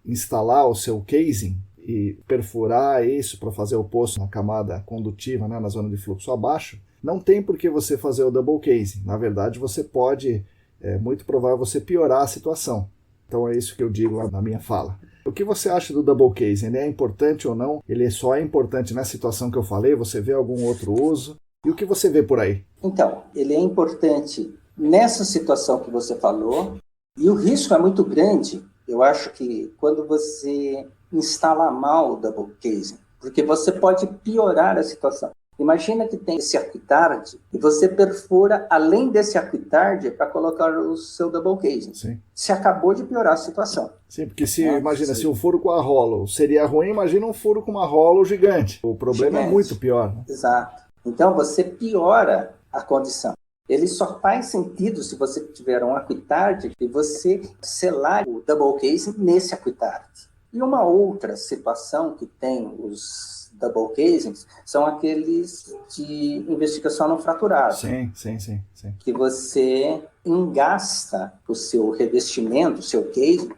Speaker 1: instalar o seu casing e perfurar isso para fazer o poço na camada condutiva, né, na zona de fluxo abaixo, não tem por que você fazer o double casing. Na verdade, você pode é muito provável você piorar a situação. Então é isso que eu digo lá na minha fala. O que você acha do double casing? Ele é importante ou não? Ele só é importante na situação que eu falei? Você vê algum outro uso? E o que você vê por aí?
Speaker 2: Então, ele é importante nessa situação que você falou, e o risco é muito grande. Eu acho que quando você instala mal o double casing, porque você pode piorar a situação. Imagina que tem esse acquitard e você perfura além desse acquitard para colocar o seu double casing.
Speaker 1: Sim.
Speaker 2: Você acabou de piorar a situação.
Speaker 1: Sim, porque imagina, se um furo com a rolo seria ruim, imagina um furo com uma rolo gigante. O problema é muito pior. Né?
Speaker 2: Exato. Então você piora a condição. Ele só faz sentido se você tiver um acquitard e você selar o double casing nesse acquitard. E uma outra situação que tem os double casings são aqueles de investigação não fraturada.
Speaker 1: Sim.
Speaker 2: Que você engasta o seu revestimento, o seu casing,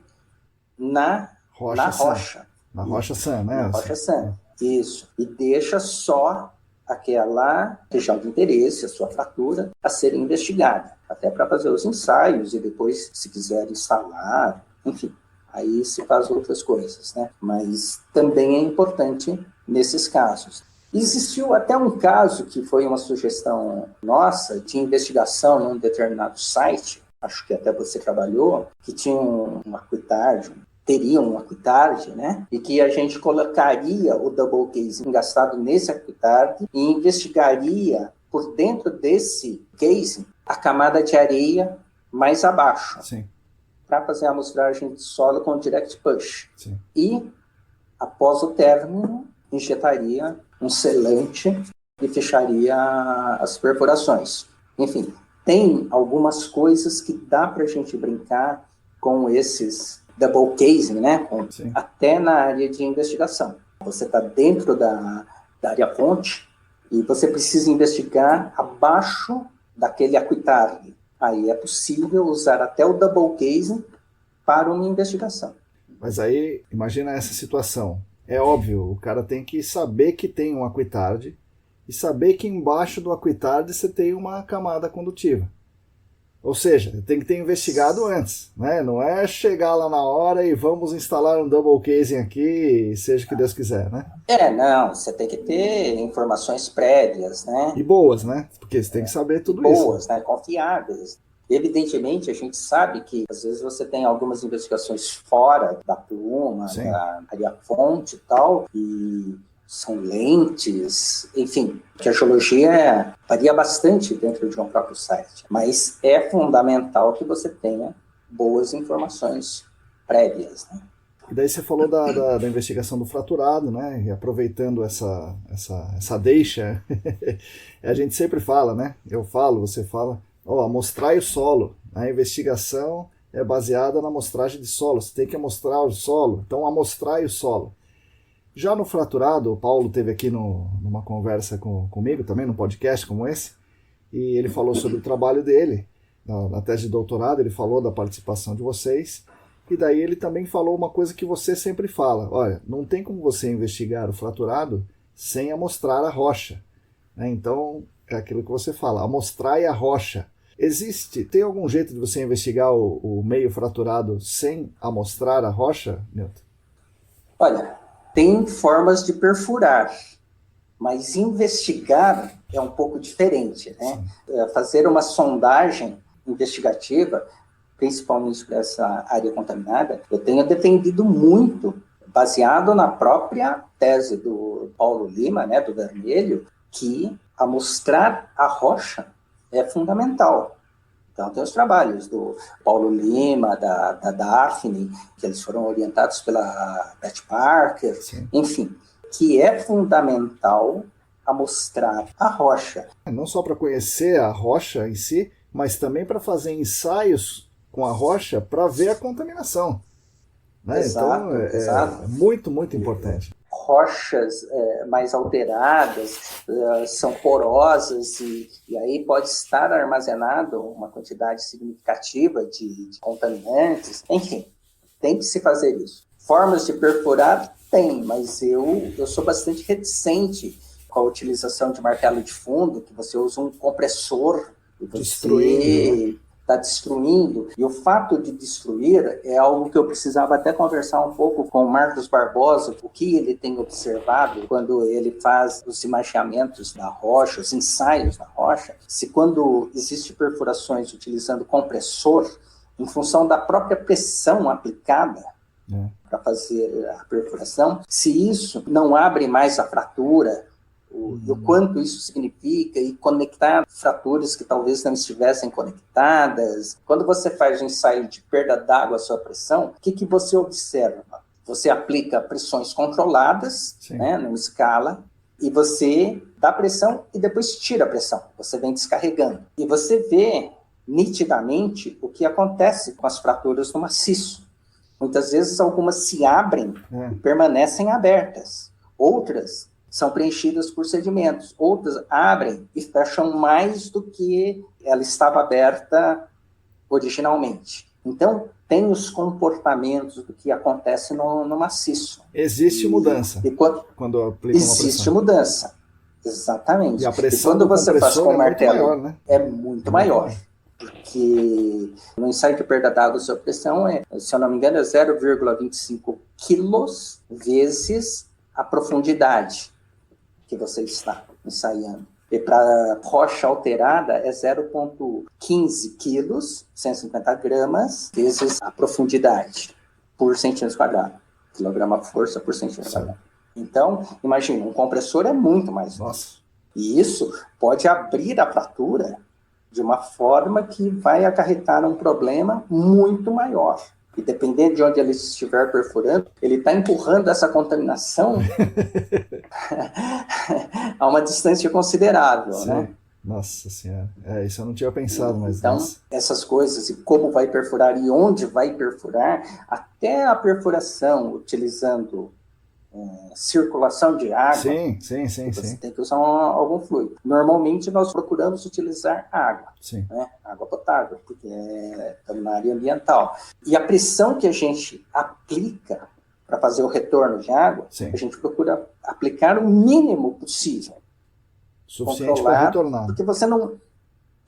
Speaker 2: na rocha.
Speaker 1: Na rocha sã, né?
Speaker 2: Na rocha sã, isso. E deixa só aquela região de interesse, a sua fratura, a ser investigada. Até para fazer os ensaios e depois, se quiser instalar, enfim. Aí se faz outras coisas, né? Mas também é importante nesses casos. Existiu até um caso que foi uma sugestão nossa de investigação num determinado site, acho que até você trabalhou, que tinha um acquitard, teria um acquitard, né? E que a gente colocaria o double casing engastado nesse acquitard e investigaria por dentro desse casing a camada de areia mais abaixo.
Speaker 1: Sim.
Speaker 2: Para fazer a amostragem de solo com direct push.
Speaker 1: Sim.
Speaker 2: E, após o término, injetaria um selante e fecharia as perfurações. Enfim, tem algumas coisas que dá para a gente brincar com esses double casing, né? Até na área de investigação. Você está dentro da área fonte e você precisa investigar abaixo daquele acquitard. Aí é possível usar até o double casing para uma investigação.
Speaker 1: Mas aí, imagina essa situação. É óbvio, o cara tem que saber que tem um acquitard e saber que embaixo do acquitard você tem uma camada condutiva. Ou seja, tem que ter investigado antes, né? Não é chegar lá na hora e vamos instalar um double casing aqui, seja o que Deus quiser, né?
Speaker 2: Não, você tem que ter informações prévias, né?
Speaker 1: E boas, né? Porque você tem que saber tudo isso.
Speaker 2: Boas, né? Confiáveis. Evidentemente, a gente sabe que, às vezes, você tem algumas investigações fora da pluma,
Speaker 1: Sim.
Speaker 2: da área fonte e tal, e são lentes, enfim, que a geologia varia bastante dentro de um próprio site. Mas é fundamental que você tenha boas informações prévias, né?
Speaker 1: E daí você falou da investigação do fraturado, né? E aproveitando essa deixa, a gente sempre fala, né? Eu falo, você fala, amostrai o solo. A investigação é baseada na amostragem de solo. Você tem que amostrar o solo, então amostrai o solo. Já no fraturado, o Paulo teve aqui numa conversa comigo também, num podcast como esse, e ele falou sobre o trabalho dele, na tese de doutorado, ele falou da participação de vocês, e daí ele também falou uma coisa que você sempre fala, olha, não tem como você investigar o fraturado sem amostrar a rocha, né? Então, é aquilo que você fala, amostrai a rocha. Tem algum jeito de você investigar o meio fraturado sem amostrar a rocha, Newton?
Speaker 2: Olha, tem formas de perfurar, mas investigar é um pouco diferente, né? Fazer uma sondagem investigativa, principalmente para essa área contaminada, eu tenho defendido muito, baseado na própria tese do Paulo Lima, né, do Vermelho, que amostrar a rocha é fundamental. Então, tem os trabalhos do Paulo Lima, da Daphne, que eles foram orientados pela Beth Parker, sim, enfim, que é fundamental amostrar a rocha.
Speaker 1: Não só para conhecer a rocha em si, mas também para fazer ensaios com a rocha para ver a contaminação. Né?
Speaker 2: Exato,
Speaker 1: então,
Speaker 2: exato.
Speaker 1: É muito, muito importante.
Speaker 2: Rochas mais alteradas, são porosas e aí pode estar armazenado uma quantidade significativa de contaminantes. Enfim, tem que se fazer isso. Formas de perfurar tem, mas eu sou bastante reticente com a utilização de martelo de fundo, que você usa um compressor e você está destruindo, e o fato de destruir é algo que eu precisava até conversar um pouco com o Marcos Barbosa, o que ele tem observado quando ele faz os imaginamentos da rocha, os ensaios da rocha, se quando existe perfurações utilizando compressor, em função da própria pressão aplicada para fazer a perfuração, se isso não abre mais a fratura, o quanto isso significa, e conectar fraturas que talvez não estivessem conectadas. Quando você faz um ensaio de perda d'água à sua pressão, o que você observa? Você aplica pressões controladas, né, numa escala, e você dá pressão e depois tira a pressão. Você vem descarregando. E você vê nitidamente o que acontece com as fraturas no maciço. Muitas vezes algumas se abrem e permanecem abertas. Outras são preenchidas por sedimentos. Outras abrem e fecham mais do que ela estava aberta originalmente. Então, tem os comportamentos do que acontece no maciço.
Speaker 1: Existe mudança. Quando aplica uma pressão.
Speaker 2: Existe mudança. Exatamente.
Speaker 1: E a pressão
Speaker 2: quando você faz com o martelo,
Speaker 1: muito maior, né?
Speaker 2: É muito maior. Porque no ensaio de perda d'água sob pressão, se eu não me engano, é 0,25 quilos vezes a profundidade que você está ensaiando. E para rocha alterada é 0,15 quilos, 150 gramas, vezes a profundidade por centímetro quadrado. Quilograma força por centímetro quadrado. Então, imagina, um compressor é muito mais.
Speaker 1: Nossa.
Speaker 2: E isso pode abrir a fratura de uma forma que vai acarretar um problema muito maior. E dependendo de onde ele estiver perfurando, ele está empurrando essa contaminação a uma distância considerável,
Speaker 1: Sim.
Speaker 2: né?
Speaker 1: Nossa Senhora, isso eu não tinha pensado, mas...
Speaker 2: Então, essas coisas, e como vai perfurar e onde vai perfurar, até a perfuração utilizando circulação de água,
Speaker 1: sim.
Speaker 2: Você tem que usar algum fluido. Normalmente nós procuramos utilizar água, né? Água potável, porque estamos na área ambiental. E a pressão que a gente aplica para fazer o retorno de água, a gente procura aplicar o mínimo possível.
Speaker 1: Suficiente para retornar.
Speaker 2: Porque você não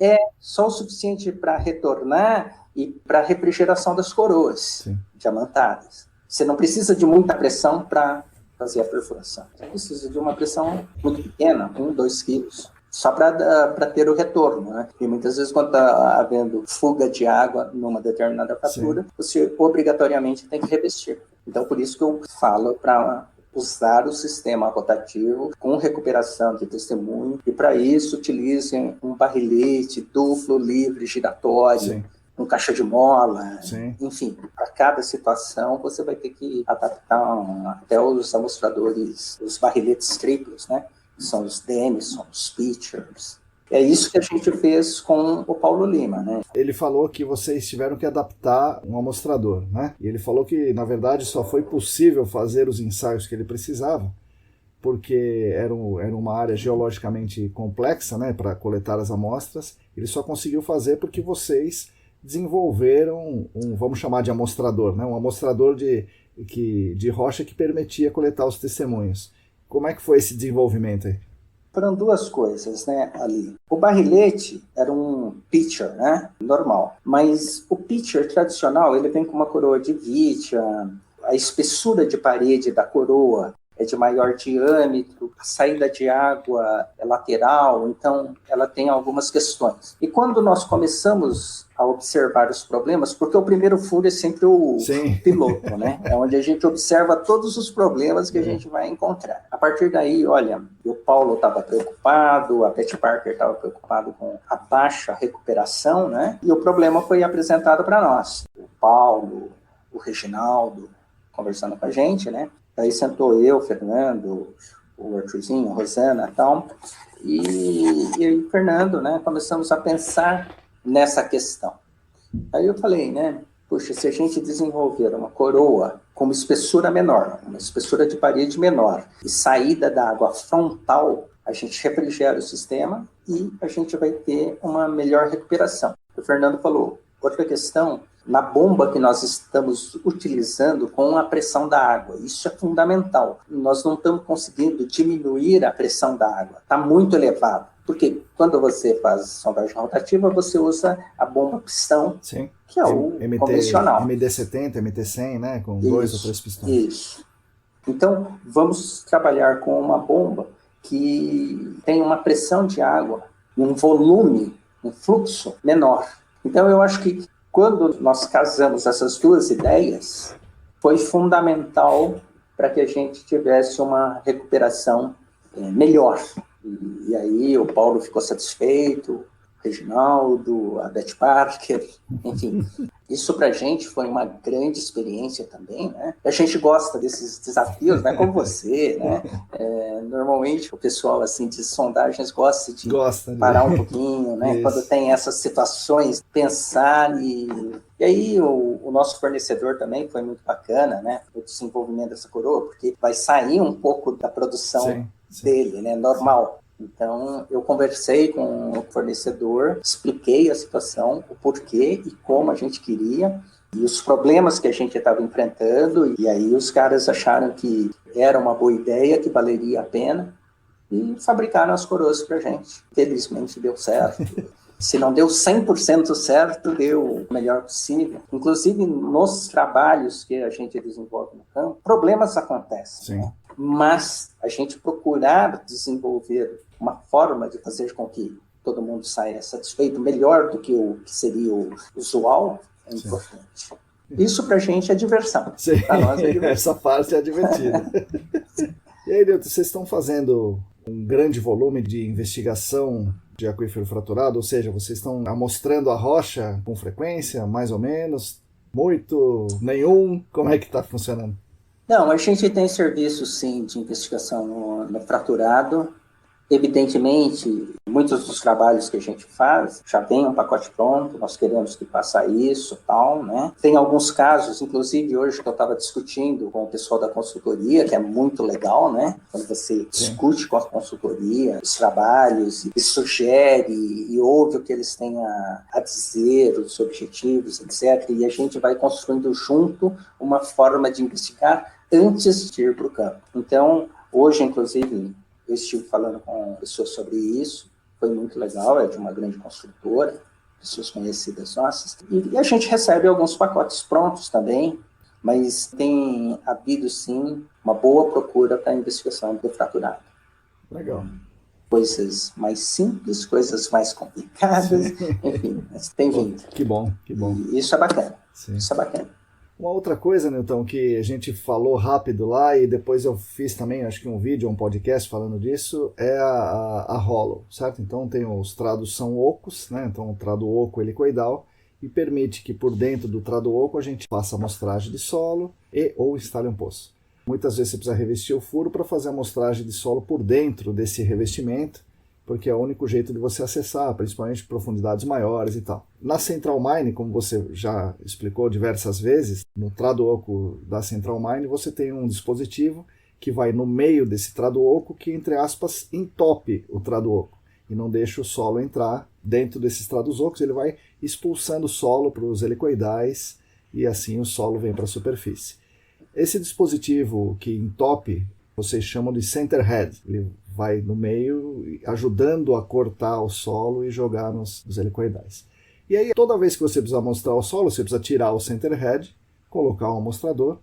Speaker 2: é só o suficiente para retornar e para a refrigeração das coroas diamantadas. Você não precisa de muita pressão para fazer a perfuração. Você precisa de uma pressão muito pequena, 1, 2 quilos, só para ter o retorno, né? E muitas vezes, quando está havendo fuga de água numa determinada fratura, você obrigatoriamente tem que revestir. Então, por isso que eu falo para usar o sistema rotativo com recuperação de testemunho, e para isso utilizem um barrilete duplo, livre, giratório, um caixa de mola, enfim, para cada situação você vai ter que adaptar até os amostradores, os barriletes triplos, né? São os Denison, os Pitchers. É isso que a gente fez com o Paulo Lima, né?
Speaker 1: Ele falou que vocês tiveram que adaptar um amostrador, né? E ele falou que, na verdade, só foi possível fazer os ensaios que ele precisava, porque era uma área geologicamente complexa, né, para coletar as amostras. Ele só conseguiu fazer porque vocês desenvolveram vamos chamar de amostrador, né? Um amostrador de rocha que permitia coletar os testemunhos. Como é que foi esse desenvolvimento aí?
Speaker 2: Foram duas coisas, né, ali. O barrilete era um pitcher, né, normal. Mas o pitcher tradicional, ele vem com uma coroa de vitia, a espessura de parede da coroa é de maior diâmetro, a saída de água é lateral, então ela tem algumas questões. E quando nós começamos a observar os problemas, porque o primeiro furo é sempre o piloto, né? É onde a gente observa todos os problemas que a gente vai encontrar. A partir daí, olha, o Paulo estava preocupado, a Betty Parker estava preocupado com a baixa recuperação, né? E o problema foi apresentado para nós. O Paulo, o Reginaldo, conversando com a gente, né? Aí sentou eu, Fernando, o Arthurzinho, a Rosana e tal, e o Fernando, né, começamos a pensar nessa questão. Aí eu falei, né, puxa, se a gente desenvolver uma coroa com uma espessura menor, uma espessura de parede menor e saída da água frontal, a gente refrigera o sistema e a gente vai ter uma melhor recuperação. O Fernando falou, outra questão, na bomba que nós estamos utilizando com a pressão da água. Isso é fundamental. Nós não estamos conseguindo diminuir a pressão da água. Está muito elevado. Porque quando você faz sondagem rotativa, você usa a bomba pistão,
Speaker 1: Sim.
Speaker 2: que é o convencional.
Speaker 1: MD-70, MT-100, né? Com
Speaker 2: Isso,
Speaker 1: 2 ou 3 pistões.
Speaker 2: Isso. Então, vamos trabalhar com uma bomba que tem uma pressão de água, um volume, um fluxo menor. Então, eu acho que quando nós casamos essas duas ideias, foi fundamental para que a gente tivesse uma recuperação melhor. E aí o Paulo ficou satisfeito, o Reginaldo, a Beth Parker, enfim. Isso para a gente foi uma grande experiência também, né? A gente gosta desses desafios, né? Como você, né? Normalmente o pessoal assim de sondagens gosta de parar um pouquinho, né? Isso. Quando tem essas situações, pensar e aí o nosso fornecedor também foi muito bacana, né? O desenvolvimento dessa coroa, porque vai sair um pouco da produção dele, né? Normal. Então, eu conversei com o fornecedor, expliquei a situação, o porquê e como a gente queria, e os problemas que a gente estava enfrentando, e aí os caras acharam que era uma boa ideia, que valeria a pena, e fabricaram as coroas para a gente. Felizmente deu certo. Se não deu 100% certo, deu o melhor possível. Inclusive, nos trabalhos que a gente desenvolve no campo, problemas acontecem. Né? Mas a gente procurar desenvolver uma forma de fazer com que todo mundo saia satisfeito, melhor do que o que seria o usual, é importante. Isso para a gente é diversão. Para nós é diversão.
Speaker 1: Essa parte é divertida. E aí, Nilton, vocês estão fazendo um grande volume de investigação de aquífero fraturado, ou seja, vocês estão amostrando a rocha com frequência, mais ou menos, muito, nenhum? Como é que está funcionando?
Speaker 2: Não, a gente tem serviço, sim, de investigação no fraturado. Evidentemente, muitos dos trabalhos que a gente faz já tem um pacote pronto, nós queremos que faça isso, tal, né? Tem alguns casos, inclusive hoje que eu estava discutindo com o pessoal da consultoria, que é muito legal, né? Quando você discute com a consultoria os trabalhos e sugere e ouve o que eles têm a dizer, os objetivos, etc. E a gente vai construindo junto uma forma de investigar antes de ir para o campo. Então, hoje, inclusive, eu estive falando com pessoas sobre isso, foi muito legal, é de uma grande construtora, pessoas conhecidas nossas, e a gente recebe alguns pacotes prontos também, mas tem havido, sim, uma boa procura para a investigação do fraturado.
Speaker 1: Legal.
Speaker 2: Coisas mais simples, coisas mais complicadas, enfim, mas tem vindo.
Speaker 1: Que bom, que bom.
Speaker 2: E isso é bacana, isso é bacana.
Speaker 1: Uma outra coisa, Nilton, que a gente falou rápido lá e depois eu fiz também, acho que um vídeo, um podcast falando disso, é a hollow, certo? Então tem os trados são ocos, né? Então o trado oco helicoidal e permite que por dentro do trado oco a gente faça amostragem de solo e ou instale um poço. Muitas vezes você precisa revestir o furo para fazer a amostragem de solo por dentro desse revestimento, porque é o único jeito de você acessar, principalmente profundidades maiores e tal. Na Central Mine, como você já explicou diversas vezes, no trado oco da Central Mine você tem um dispositivo que vai no meio desse trado oco que, entre aspas, entope o trado oco e não deixa o solo entrar dentro desses trados ocos, ele vai expulsando o solo para os helicoidais e assim o solo vem para a superfície. Esse dispositivo que entope, vocês chamam de center head, ele vai no meio, ajudando a cortar o solo e jogar nos helicoidais. E aí, toda vez que você precisar mostrar o solo, você precisa tirar o center head, colocar o amostrador,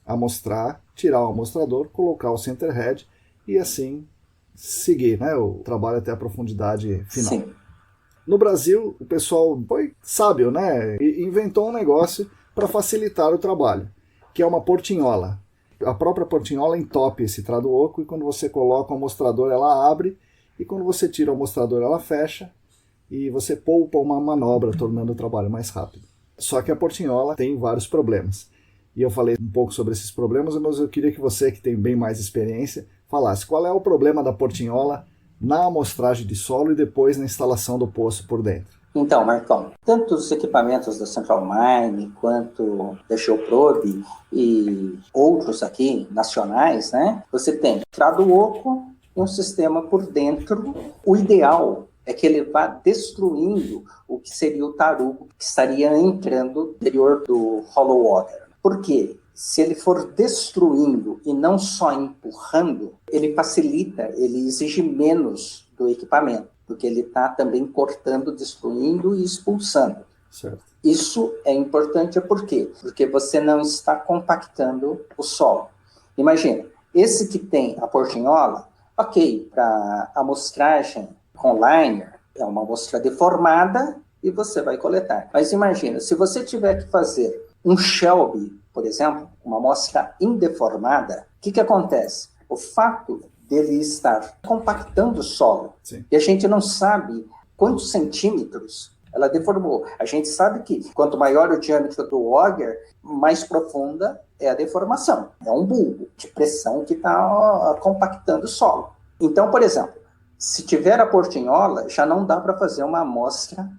Speaker 1: amostrar, tirar o amostrador, colocar o center head e assim seguir, né, o trabalho até a profundidade final.
Speaker 2: Sim.
Speaker 1: No Brasil, o pessoal foi sábio, né, e inventou um negócio para facilitar o trabalho, que é uma portinhola. A própria portinhola entope esse trado oco e quando você coloca o amostrador ela abre e quando você tira o amostrador ela fecha e você poupa uma manobra, tornando o trabalho mais rápido. Só que a portinhola tem vários problemas. E eu falei um pouco sobre esses problemas, mas eu queria que você, que tem bem mais experiência, falasse qual é o problema da portinhola na amostragem de solo e depois na instalação do poço por dentro.
Speaker 2: Então, Marcão, tanto os equipamentos da Central Mine quanto da Geoprobe e outros aqui nacionais, né? Você tem trado oco e um sistema por dentro. O ideal é que ele vá destruindo o que seria o tarugo que estaria entrando no interior do hollow water. Por quê? Se ele for destruindo e não só empurrando, ele facilita, ele exige menos do equipamento. porque ele está também cortando, destruindo e expulsando.
Speaker 1: Certo.
Speaker 2: Isso é importante por quê? Porque você não está compactando o solo. Imagina, esse que tem a portinhola, ok, para amostragem com liner, é uma amostra deformada e você vai coletar. Mas imagina, se você tiver que fazer um Shelby, por exemplo, uma amostra indeformada, o que acontece? O fato dele estar compactando o solo,
Speaker 1: Sim.
Speaker 2: e a gente não sabe quantos centímetros ela deformou. A gente sabe que quanto maior o diâmetro do auger, mais profunda é a deformação. É um bulbo de pressão que está compactando o solo. Então, por exemplo, se tiver a portinhola, já não dá para fazer uma amostra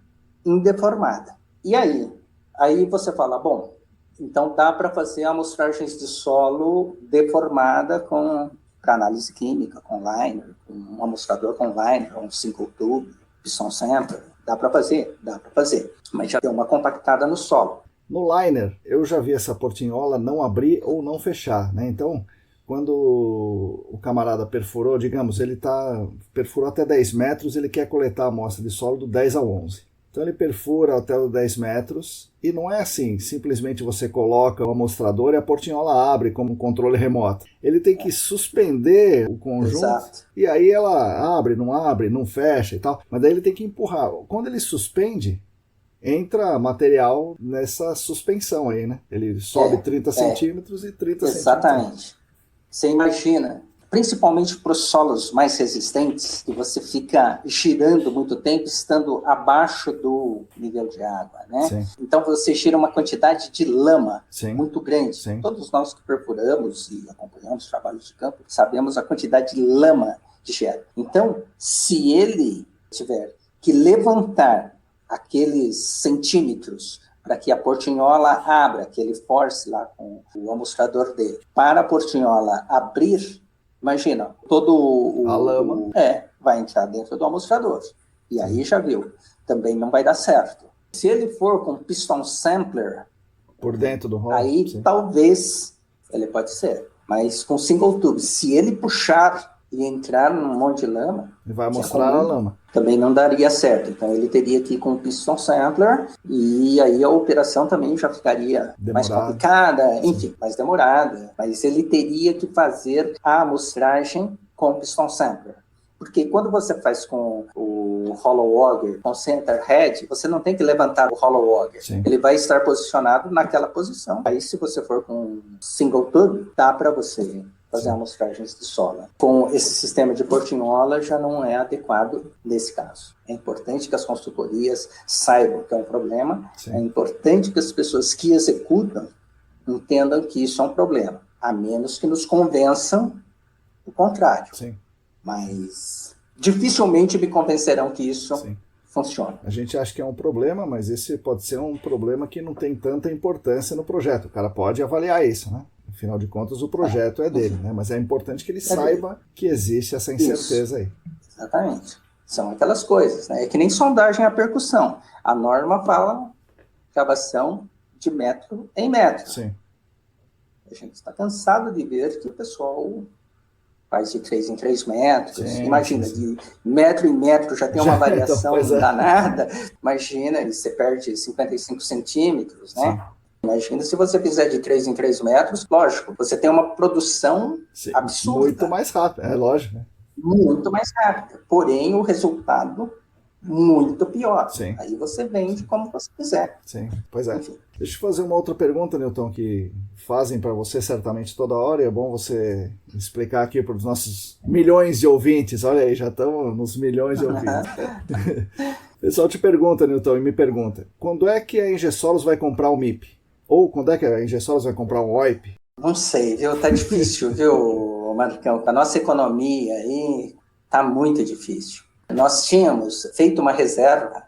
Speaker 2: indeformada. E aí? Aí você fala, bom, então dá para fazer amostragens de solo deformada para análise química, com liner, com um amostrador com liner, um single tube, piston sampler. Dá para fazer? Dá para fazer. Mas já tem uma compactada no solo.
Speaker 1: No liner, eu já vi essa portinhola não abrir ou não fechar, né? Então, quando o camarada perfurou, digamos, perfurou até 10 metros, ele quer coletar a amostra de solo do 10 ao 11. Então ele perfura até os 10 metros e não é assim, simplesmente você coloca o amostrador e a portinhola abre como um controle remoto. Ele tem que suspender o conjunto.
Speaker 2: Exato.
Speaker 1: E aí ela abre, não fecha e tal, mas daí ele tem que empurrar. Quando ele suspende, entra material nessa suspensão aí, né? Ele sobe 30 centímetros e 30
Speaker 2: Exatamente.
Speaker 1: centímetros.
Speaker 2: Você imagina, principalmente para os solos mais resistentes, que você fica girando muito tempo, estando abaixo do nível de água, né?
Speaker 1: Sim.
Speaker 2: Então você gira uma quantidade de lama
Speaker 1: Sim.
Speaker 2: muito grande.
Speaker 1: Sim.
Speaker 2: Todos nós que perfuramos e acompanhamos trabalhos de campo, sabemos a quantidade de lama que gera. Então, se ele tiver que levantar aqueles centímetros para que a portinhola abra, que ele force lá com o amostrador dele, para a portinhola abrir, imagina,
Speaker 1: a lama
Speaker 2: vai entrar dentro do amostrador. E aí já viu, também não vai dar certo. Se ele for com piston sampler,
Speaker 1: por dentro do rolo,
Speaker 2: aí
Speaker 1: sim.
Speaker 2: Talvez ele pode ser. Mas com single tube, se ele puxar e entrar num monte de lama,
Speaker 1: ele vai mostrar a lama.
Speaker 2: Também não daria certo. Então ele teria que ir com o piston sampler e aí a operação também já ficaria mais complicada, enfim, mais demorada. Mas ele teria que fazer a amostragem com o piston sampler. Porque quando você faz com o hollow auger, com center head, você não tem que levantar o hollow auger.
Speaker 1: Sim.
Speaker 2: Ele vai estar posicionado naquela posição. Aí se você for com single tube, dá para você fazer amostragens de solo. Com esse sistema de portinhola já não é adequado nesse caso. É importante que as consultorias saibam que é um problema,
Speaker 1: Sim.
Speaker 2: É importante que as pessoas que executam entendam que isso é um problema, a menos que nos convençam o contrário.
Speaker 1: Sim.
Speaker 2: Mas dificilmente me convencerão que isso funciona.
Speaker 1: A gente acha que é um problema, mas esse pode ser um problema que não tem tanta importância no projeto. O cara pode avaliar isso, né? Afinal de contas, o projeto é dele, né? Mas é importante que ele saiba que existe essa incerteza aí.
Speaker 2: Exatamente. São aquelas coisas, né? É que nem sondagem a percussão. A norma fala cavação de metro em metro.
Speaker 1: Sim.
Speaker 2: A gente está cansado de ver que o pessoal faz de 3 em 3 metros.
Speaker 1: Sim,
Speaker 2: imagina, de metro em metro já tem uma variação
Speaker 1: então,
Speaker 2: danada. Imagina, e você perde 55 centímetros, né?
Speaker 1: Sim.
Speaker 2: Imagina se você fizer de 3 em 3 metros, lógico, você tem uma produção absurda.
Speaker 1: Muito mais rápida, é lógico. Né?
Speaker 2: Muito mais rápida. Porém, o resultado muito pior.
Speaker 1: Sim.
Speaker 2: Aí você vende como você quiser.
Speaker 1: Sim, pois é.
Speaker 2: Enfim.
Speaker 1: Deixa eu fazer uma outra pergunta, Newton, que fazem para você certamente toda hora, e é bom você explicar aqui para os nossos milhões de ouvintes. Olha aí, já estamos nos milhões de ouvintes. O pessoal te pergunta, Newton, e me pergunta, quando é que a Ingesolos vai comprar o MIP? Ou quando é que a Ingesolos vai comprar um OIP?
Speaker 2: Não sei, viu? Tá difícil, viu, Marcão? A nossa economia aí tá muito difícil. Nós tínhamos feito uma reserva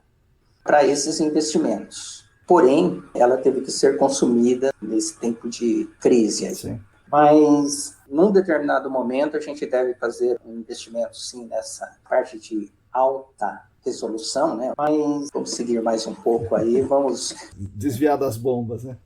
Speaker 2: para esses investimentos. Porém, ela teve que ser consumida nesse tempo de crise aí.
Speaker 1: Sim.
Speaker 2: Mas, num determinado momento, a gente deve fazer um investimento, sim, nessa parte de alta resolução, né? Mas vamos seguir mais um pouco aí, vamos...
Speaker 1: Desviar das bombas, né?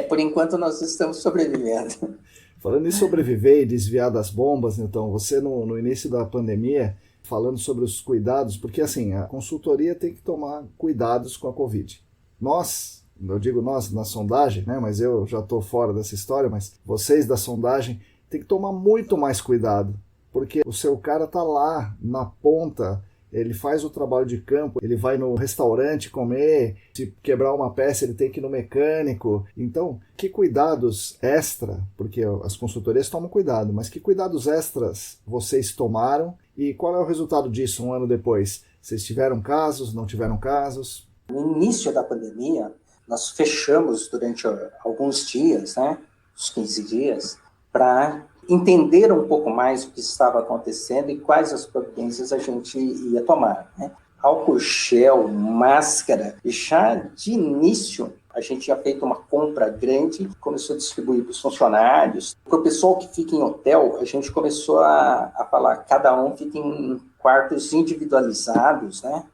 Speaker 2: Por enquanto nós estamos sobrevivendo.
Speaker 1: Falando em sobreviver e desviar das bombas, Newton, você no início da pandemia falando sobre os cuidados, porque assim, a consultoria tem que tomar cuidados com a Covid. Nós, eu digo nós na sondagem, né, mas eu já estou fora dessa história, mas vocês da sondagem tem que tomar muito mais cuidado, porque o seu cara está lá na ponta, ele faz o trabalho de campo, ele vai no restaurante comer, se quebrar uma peça ele tem que ir no mecânico. Então, que cuidados extra, porque as consultorias tomam cuidado, mas que cuidados extras vocês tomaram e qual é o resultado disso um ano depois? Vocês tiveram casos, não tiveram casos?
Speaker 2: No início da pandemia, nós fechamos durante alguns dias, né, uns 15 dias, para entender um pouco mais o que estava acontecendo e quais as providências a gente ia tomar, né? Álcool gel, máscara, já de início a gente tinha feito uma compra grande, começou a distribuir para os funcionários. Para o pessoal que fica em hotel, a gente começou a falar, cada um fica em quartos individualizados, né?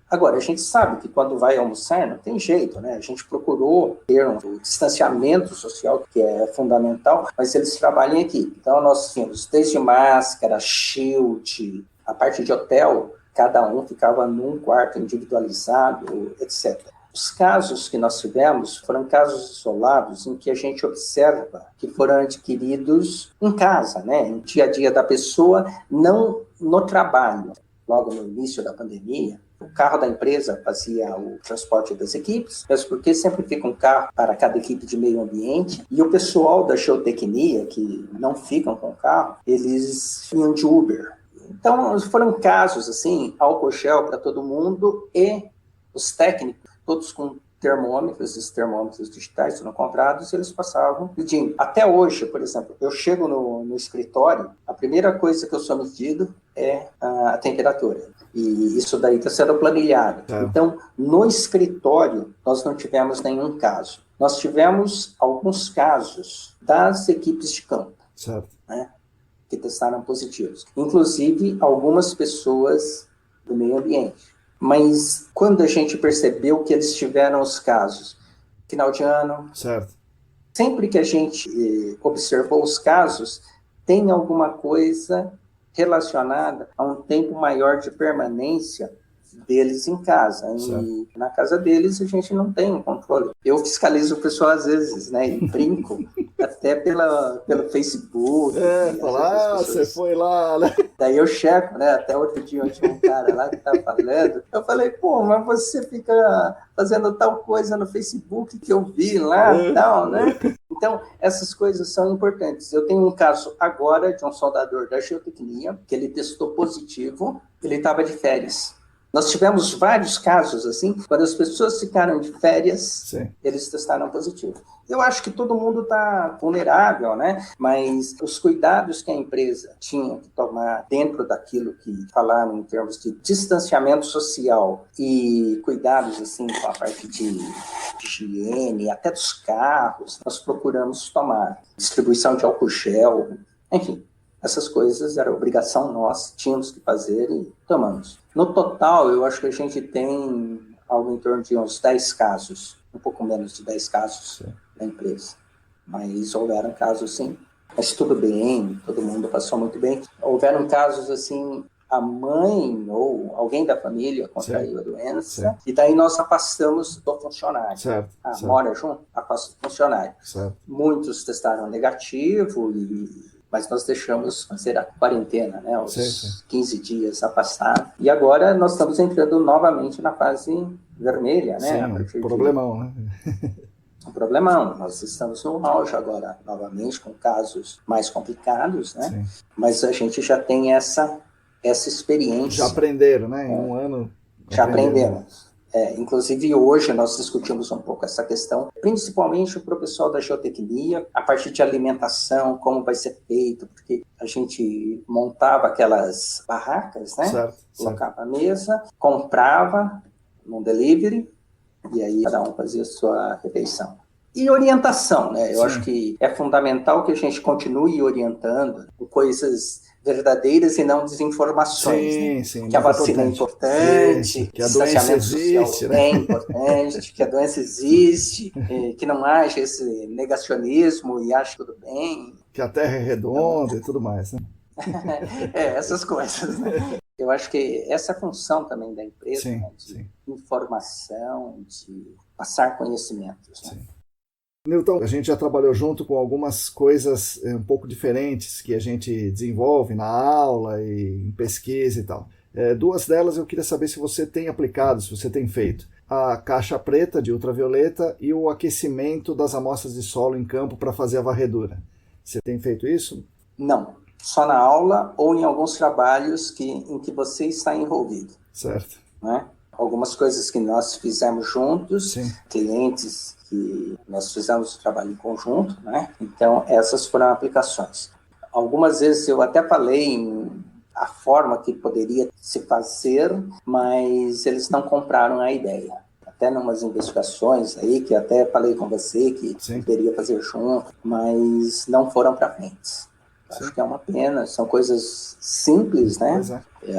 Speaker 2: Agora, a gente sabe que quando vai almoçar não tem jeito, né? A gente procurou ter um distanciamento social, que é fundamental, mas eles trabalham em equipe. Então, nós tínhamos desde máscara, shield, a parte de hotel, cada um ficava num quarto individualizado, etc. Os casos que nós tivemos foram casos isolados em que a gente observa que foram adquiridos em casa, né? No dia a dia da pessoa, não no trabalho. Logo no início da pandemia, o carro da empresa fazia o transporte das equipes, mesmo porque sempre fica um carro para cada equipe de meio ambiente, e o pessoal da geotecnia, que não ficam com o carro, eles vinham de Uber. Então, foram casos, assim, álcool gel para todo mundo e os técnicos, todos com termômetros, esses termômetros digitais foram comprados e eles passavam pedindo. Até hoje, por exemplo, eu chego no escritório, a primeira coisa que eu sou medido é a temperatura. E isso daí está sendo planilhado. Então, no escritório, nós não tivemos nenhum caso. Nós tivemos alguns casos das equipes de campo, né, que testaram positivos. Inclusive, algumas pessoas do meio ambiente. Mas quando a gente percebeu que eles tiveram os casos, final de ano, sempre que a gente observou os casos, tem alguma coisa relacionada a um tempo maior de permanência deles em casa. E na casa deles a gente não tem um controle. Eu fiscalizo o pessoal às vezes, né? E brinco até pelo Facebook.
Speaker 1: Falar, você foi lá, né?
Speaker 2: Daí eu checo, né? Até outro dia eu tinha um cara lá que estava falando. Eu falei, pô, mas você fica fazendo tal coisa no Facebook que eu vi lá e tal, né? Então, essas coisas são importantes. Eu tenho um caso agora de um soldador da geotecnia, que ele testou positivo, ele estava de férias. Nós tivemos vários casos assim, quando as pessoas ficaram de férias, eles testaram positivo. Eu acho que todo mundo está vulnerável, né? Mas os cuidados que a empresa tinha que tomar dentro daquilo que falaram em termos de distanciamento social e cuidados assim com a parte de higiene, até dos carros, nós procuramos tomar. Distribuição de álcool gel, enfim. Essas coisas era obrigação nossa, tínhamos que fazer e tomamos. No total, eu acho que a gente tem algo em torno de uns 10 casos, um pouco menos de 10 casos na empresa. Mas houveram casos, sim. Mas tudo bem, todo mundo passou muito bem. Houveram casos, assim, a mãe ou alguém da família contraiu a doença, e daí nós afastamos do funcionário. Mora junto? Afasta o funcionário. Muitos testaram negativo mas nós deixamos fazer a quarentena, né, os 15 dias afastado. E agora nós estamos entrando novamente na fase vermelha, né?
Speaker 1: Um problemão, né?
Speaker 2: Um problemão. Nós estamos no auge agora, novamente, com casos mais complicados, né? Mas a gente já tem essa experiência.
Speaker 1: Já aprenderam, né? Em um ano.
Speaker 2: Já aprendemos. Inclusive, hoje nós discutimos um pouco essa questão, principalmente para o pessoal da geotecnia, a partir de alimentação, como vai ser feito, porque a gente montava aquelas barracas, né? Colocava a mesa, comprava num delivery, e aí cada um fazia a sua refeição. E orientação, né? Eu acho que é fundamental que a gente continue orientando com coisas verdadeiras e não desinformações, né? Que a vacina é importante, que a doença existe, né? É importante, que a doença existe, que não haja esse negacionismo e ache tudo bem.
Speaker 1: Que a Terra é redonda e tudo mais, né?
Speaker 2: Essas coisas, né? Eu acho que essa é a função também da empresa,
Speaker 1: Sim,
Speaker 2: né? De
Speaker 1: sim.
Speaker 2: informação, de passar conhecimentos. Né?
Speaker 1: Sim. Newton, a gente já trabalhou junto com algumas coisas um pouco diferentes que a gente desenvolve na aula e em pesquisa e tal. Duas delas eu queria saber se você tem aplicado, se você tem feito. A caixa preta de ultravioleta e o aquecimento das amostras de solo em campo para fazer a varredura. Você tem feito isso?
Speaker 2: Não, só na aula ou em alguns trabalhos em que você está envolvido.
Speaker 1: Certo.
Speaker 2: Né? Algumas coisas que nós fizemos juntos,
Speaker 1: Sim.
Speaker 2: clientes que nós fizemos o trabalho em conjunto, né? Então essas foram aplicações. Algumas vezes eu até falei a forma que poderia se fazer, mas eles não compraram a ideia. Até numas investigações aí, que até falei com você, que poderia fazer junto, mas não foram para frente. Acho que é uma pena, são coisas simples, né?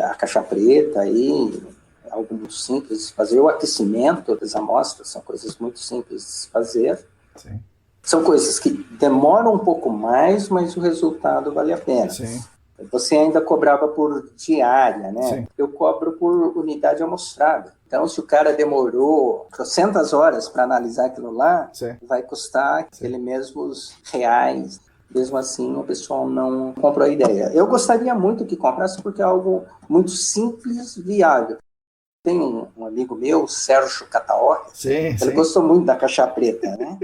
Speaker 2: A caixa preta aí, algo muito simples. Fazer o aquecimento das amostras são coisas muito simples de se fazer.
Speaker 1: Sim.
Speaker 2: São coisas que demoram um pouco mais, mas o resultado vale a pena.
Speaker 1: Sim.
Speaker 2: Você ainda cobrava por diária, né?
Speaker 1: Sim.
Speaker 2: Eu cobro por unidade amostrada. Então, se o cara demorou 400 horas para analisar aquilo lá, vai custar aquele mesmos reais. Mesmo assim, o pessoal não comprou a ideia. Eu gostaria muito que comprasse, porque é algo muito simples, viável. Tem um amigo meu, Sérgio Cataoca, ele gostou muito da caixa preta, né?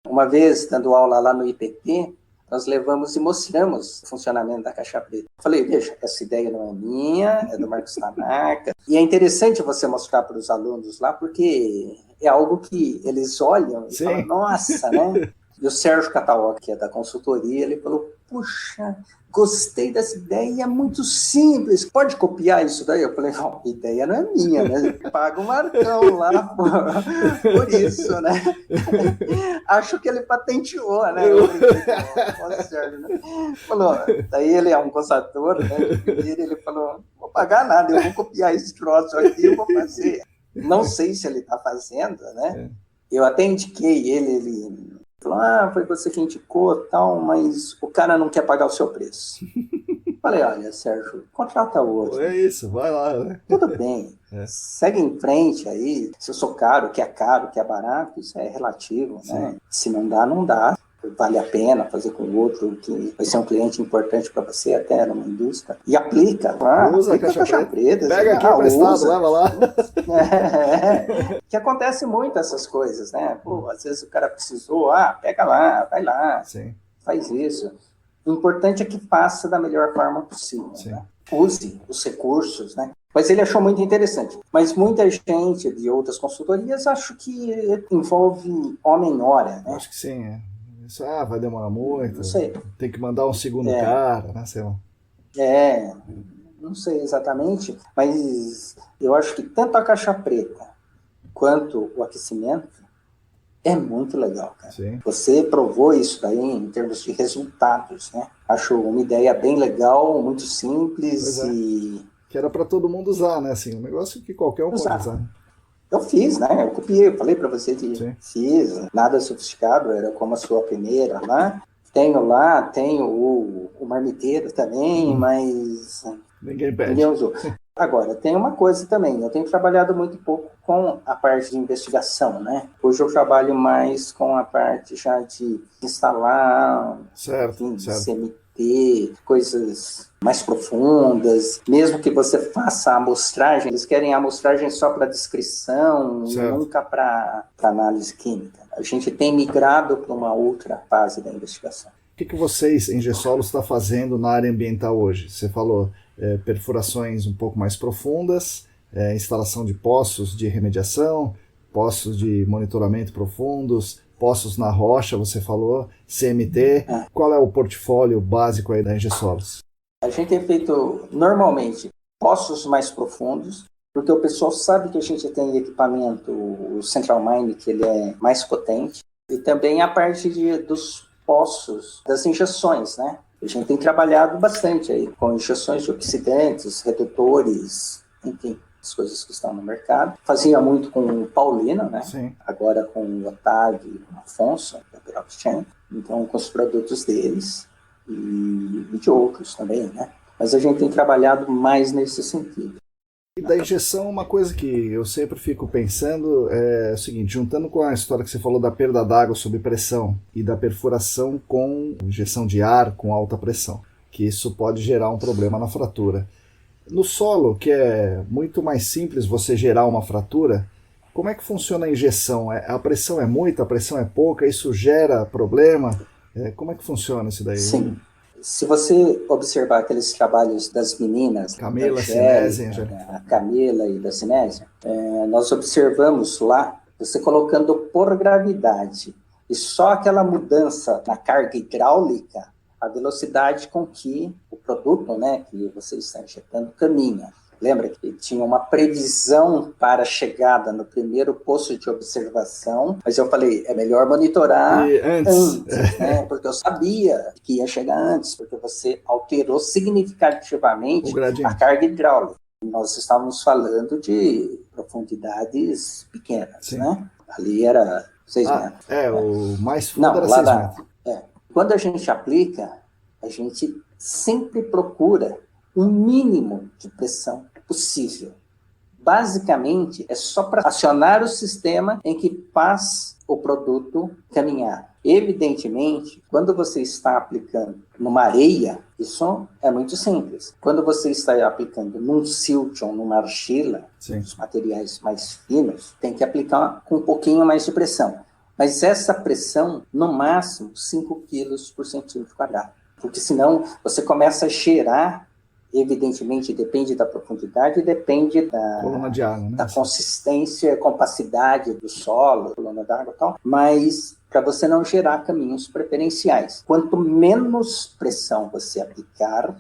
Speaker 2: Uma vez, dando aula lá no IPT, nós levamos e mostramos o funcionamento da caixa preta. Falei, veja, essa ideia não é minha, é do Marcos Tanaka. E é interessante você mostrar para os alunos lá, porque é algo que eles olham e falam, nossa, né? E o Sérgio Cataoca, que é da consultoria, ele falou, puxa, gostei dessa ideia, é muito simples, pode copiar isso daí? Eu falei, não, a ideia não é minha, né? Paga o Marcão lá por isso, né? Acho que ele patenteou, né? O Sérgio, né? Falou, daí ele é um gostador, né? Ele falou, não vou pagar nada, eu vou copiar esse troço aqui, eu vou fazer. Não sei se ele está fazendo, né? Eu até indiquei ele falou, foi você que indicou, tal, mas o cara não quer pagar o seu preço. Falei, olha, Sérgio, contrata outro.
Speaker 1: É isso, vai lá. Né?
Speaker 2: Tudo bem, segue em frente aí. Se eu sou caro, que é barato, isso é relativo, né? Se não dá, não dá. Vale a pena fazer com o outro, que vai ser um cliente importante para você, até numa indústria. E aplica.
Speaker 1: Usa a caixa preta. Pega aqui emprestado, leva lá.
Speaker 2: Que acontece muito essas coisas, né? Pô, às vezes o cara precisou, pega lá, vai lá, faz isso. O importante é que faça da melhor forma possível. Né? Use os recursos, né? Mas ele achou muito interessante. Mas muita gente de outras consultorias acho que envolve homem-hora, né?
Speaker 1: Acho que sim, Isso, vai demorar muito.
Speaker 2: Não sei.
Speaker 1: Tem que mandar um segundo cara, né? Sei lá.
Speaker 2: Não sei exatamente, mas eu acho que tanto a caixa preta quanto o aquecimento é muito legal, cara. Você provou isso daí em termos de resultados, né? Acho uma ideia bem legal, muito simples e...
Speaker 1: Que era para todo mundo usar, né? Assim, um negócio que qualquer um pode usar.
Speaker 2: Eu fiz, né? Eu copiei, eu falei para você que fiz, nada sofisticado, era como a sua peneira lá. Tenho o marmiteiro também, mas...
Speaker 1: Ninguém pede.
Speaker 2: Ninguém usou. Agora, tem uma coisa também, eu tenho trabalhado muito pouco com a parte de investigação, né? Hoje eu trabalho mais com a parte já de instalar, CMT, coisas mais profundas, mesmo que você faça a amostragem, eles querem a amostragem só para descrição, nunca para análise química. A gente tem migrado para uma outra fase da investigação.
Speaker 1: O que vocês, em Gessolos, está fazendo na área ambiental hoje? Você falou perfurações um pouco mais profundas, instalação de poços de remediação, poços de monitoramento profundos, poços na rocha, você falou, CMT. Qual é o portfólio básico aí da Gessolos?
Speaker 2: A gente tem feito, normalmente, poços mais profundos, porque o pessoal sabe que a gente tem equipamento, o Central Mine, que ele é mais potente, e também a parte dos poços, das injeções, né? A gente tem trabalhado bastante aí com injeções de oxidantes, redutores, enfim, as coisas que estão no mercado. Fazia muito com o Paulino, né? Agora com o Otávio e com o Afonso, da Blockchain. Então, com os produtos deles e de outros também, né? Mas a gente tem trabalhado mais nesse sentido.
Speaker 1: E da injeção, uma coisa que eu sempre fico pensando é o seguinte, juntando com a história que você falou da perda d'água sob pressão e da perfuração com injeção de ar com alta pressão, que isso pode gerar um problema na fratura. No solo, que é muito mais simples você gerar uma fratura, como é que funciona a injeção? A pressão é muita, a pressão é pouca, isso gera problema? Como é que funciona isso daí?
Speaker 2: Sim. Se você observar aqueles trabalhos das meninas,
Speaker 1: Camila,
Speaker 2: da
Speaker 1: Sinésia,
Speaker 2: a Camila e da Sinésia, nós observamos lá, você colocando por gravidade, e só aquela mudança na carga hidráulica, a velocidade com que o produto, né, que você está injetando caminha. Lembra que tinha uma previsão para a chegada no primeiro posto de observação, mas eu falei, é melhor monitorar antes, né? Porque eu sabia que ia chegar antes, porque você alterou significativamente a carga hidráulica. Nós estávamos falando de profundidades pequenas, sim, né? Ali era 6 metros.
Speaker 1: O mais fundo era 6 metros.
Speaker 2: Quando a gente aplica, a gente sempre procura o mínimo de pressão possível. Basicamente, é só para acionar o sistema em que faz o produto caminhar. Evidentemente, quando você está aplicando numa areia, isso é muito simples. Quando você está aplicando num silt ou numa argila, os materiais mais finos, tem que aplicar com um pouquinho mais de pressão. Mas essa pressão, no máximo, 5 quilos por centímetro quadrado. Porque senão você começa a cheirar. Evidentemente, depende da profundidade e depende da
Speaker 1: coluna de água, né?
Speaker 2: Da consistência, compacidade do solo, coluna d'água e tal, mas para você não gerar caminhos preferenciais. Quanto menos pressão você aplicar,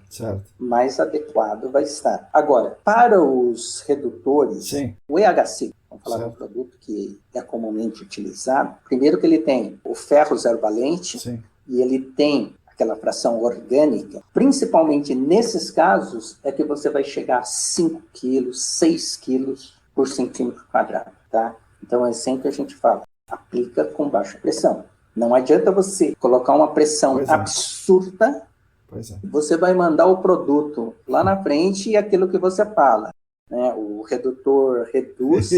Speaker 2: mais adequado vai estar. Agora, para os redutores, o EHC, vamos falar de um produto que é comumente utilizado, primeiro que ele tem o ferro zero valente e ele tem aquela fração orgânica, principalmente nesses casos, é que você vai chegar a 5 quilos, 6 quilos por centímetro quadrado, tá? Então é sempre que a gente fala, aplica com baixa pressão. Não adianta você colocar uma pressão absurda, você vai mandar o produto lá na frente e aquilo que você fala, né? O redutor reduz,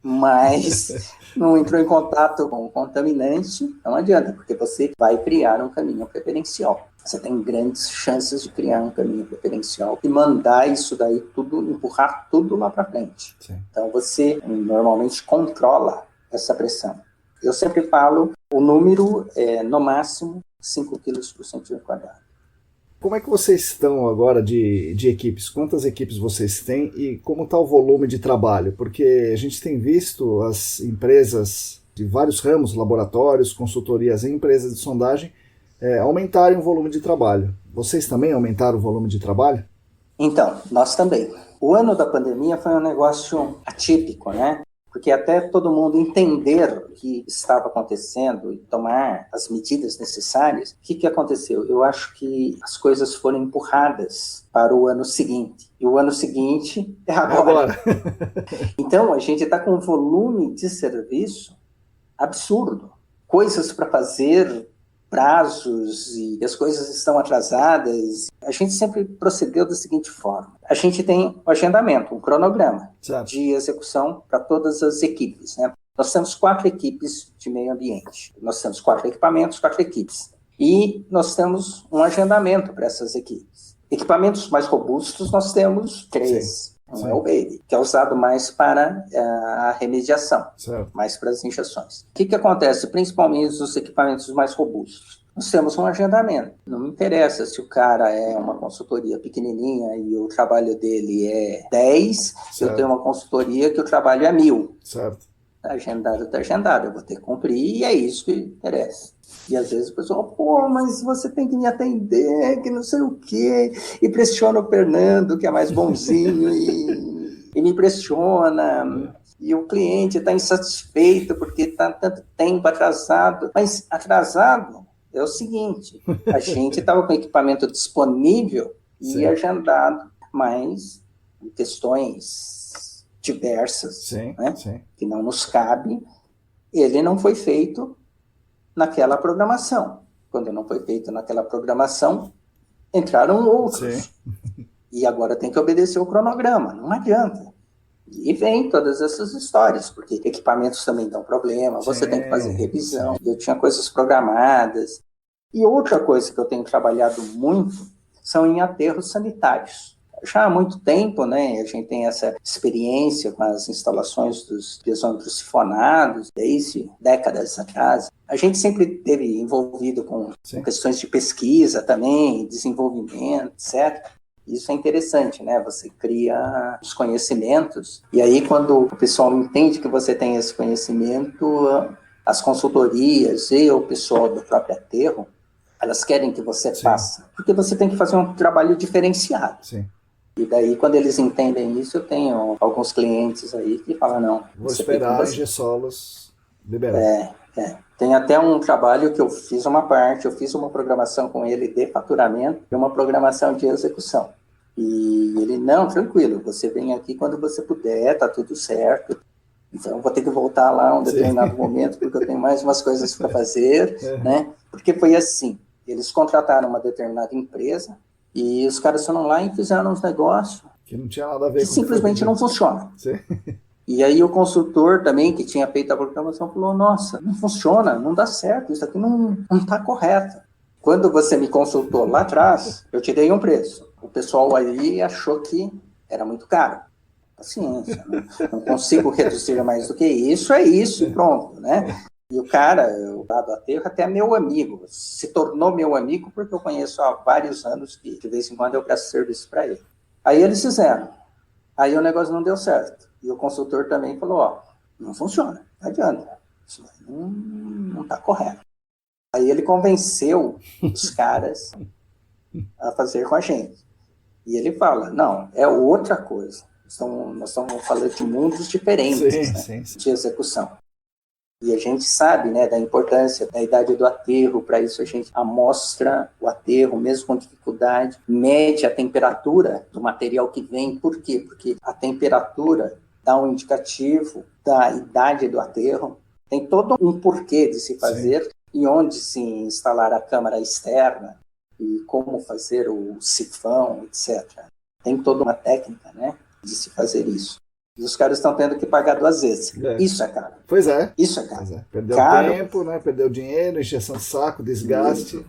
Speaker 2: mas não entrou em contato com o contaminante, não adianta, porque você vai criar um caminho preferencial. Você tem grandes chances de criar um caminho preferencial e mandar isso daí tudo, empurrar tudo lá para frente. Então você normalmente controla essa pressão. Eu sempre falo, o número é no máximo 5 quilos por centímetro quadrado.
Speaker 1: Como é que vocês estão agora de equipes? Quantas equipes vocês têm e como está o volume de trabalho? Porque a gente tem visto as empresas de vários ramos, laboratórios, consultorias e empresas de sondagem, aumentarem o volume de trabalho. Vocês também aumentaram o volume de trabalho?
Speaker 2: Então, nós também. O ano da pandemia foi um negócio atípico, né? Porque até todo mundo entender o que estava acontecendo e tomar as medidas necessárias, o que aconteceu? Eu acho que as coisas foram empurradas para o ano seguinte. E o ano seguinte é agora. Então, a gente está com um volume de serviço absurdo. Coisas para fazer, prazos, e as coisas estão atrasadas. A gente sempre procedeu da seguinte forma. A gente tem um agendamento, um cronograma de execução para todas as equipes, né? Nós temos 4 equipes de meio ambiente. Nós temos 4 equipamentos, 4 equipes. E nós temos um agendamento para essas equipes. Equipamentos mais robustos, nós temos 3. Um é o Baby, que é usado mais para a remediação, mais para as injeções. O que acontece, principalmente nos equipamentos mais robustos? Nós temos um agendamento. Não me interessa se o cara é uma consultoria pequenininha e o trabalho dele é 10, eu tenho uma consultoria que o trabalho é 1000. Está agendado, está agendado. Eu vou ter que cumprir e é isso que interessa. E às vezes o pessoal, mas você tem que me atender, que não sei o quê. E pressiona o Fernando, que é mais bonzinho, e me pressiona. E o cliente está insatisfeito porque está tanto tempo atrasado. Mas atrasado é o seguinte, a gente estava com o equipamento disponível e agendado, mas questões diversas, que não nos cabe, ele não foi feito naquela programação. Quando não foi feito naquela programação, entraram outros.
Speaker 1: Sim.
Speaker 2: E agora tem que obedecer o cronograma, não adianta. E vem todas essas histórias, porque equipamentos também dão problema, você tem que fazer revisão. Eu tinha coisas programadas. E outra coisa que eu tenho trabalhado muito são em aterros sanitários. Já há muito tempo, né, a gente tem essa experiência com as instalações dos pisômetros sifonados, desde décadas atrás. A gente sempre esteve envolvido com questões de pesquisa também, desenvolvimento, etc. Isso é interessante, né? Você cria os conhecimentos, e aí quando o pessoal entende que você tem esse conhecimento, as consultorias e o pessoal do próprio aterro, elas querem que você faça, porque você tem que fazer um trabalho diferenciado.
Speaker 1: Sim.
Speaker 2: E daí, quando eles entendem isso, eu tenho alguns clientes aí que falam, não...
Speaker 1: Vou esperar a Ingesolos liberar.
Speaker 2: Tem até um trabalho que eu fiz eu fiz uma programação com ele de faturamento e uma programação de execução. E ele, não, tranquilo, você vem aqui quando você puder, tá tudo certo. Então, eu vou ter que voltar lá um determinado momento, porque eu tenho mais umas coisas para fazer, né? Porque foi assim, eles contrataram uma determinada empresa e os caras foram lá e fizeram uns negócios
Speaker 1: que não tinha nada a ver
Speaker 2: que
Speaker 1: com
Speaker 2: simplesmente não funciona.
Speaker 1: Sim.
Speaker 2: E aí o consultor também, que tinha feito a programação, falou, nossa, não funciona, não dá certo, isso aqui não está correto. Quando você me consultou lá atrás, eu te dei um preço. O pessoal aí achou que era muito caro. Paciência, não consigo reduzir mais do que isso, é isso e pronto, né? E o cara, o lado aterro, até é meu amigo, se tornou meu amigo porque eu conheço há vários anos que de vez em quando eu presto serviço para ele. Aí eles fizeram. Aí o negócio não deu certo. E o consultor também falou, ó, não funciona, não adianta. Isso não está correto. Aí ele convenceu os caras a fazer com a gente. E ele fala, não, é outra coisa. Nós estamos falando de mundos diferentes, sim. De execução. E a gente sabe, né, da importância da idade do aterro, para isso a gente amostra o aterro, mesmo com dificuldade, mede a temperatura do material que vem. Por quê? Porque a temperatura dá um indicativo da idade do aterro, tem todo um porquê de se fazer, sim. E onde se instalar a câmara externa, e como fazer o sifão, etc. Tem toda uma técnica, né, de se fazer isso. E os caras estão tendo que pagar 2 vezes. Isso é caro.
Speaker 1: Pois é.
Speaker 2: Isso é caro.
Speaker 1: Perdeu tempo, né? Perdeu dinheiro, encheção de saco, desgaste.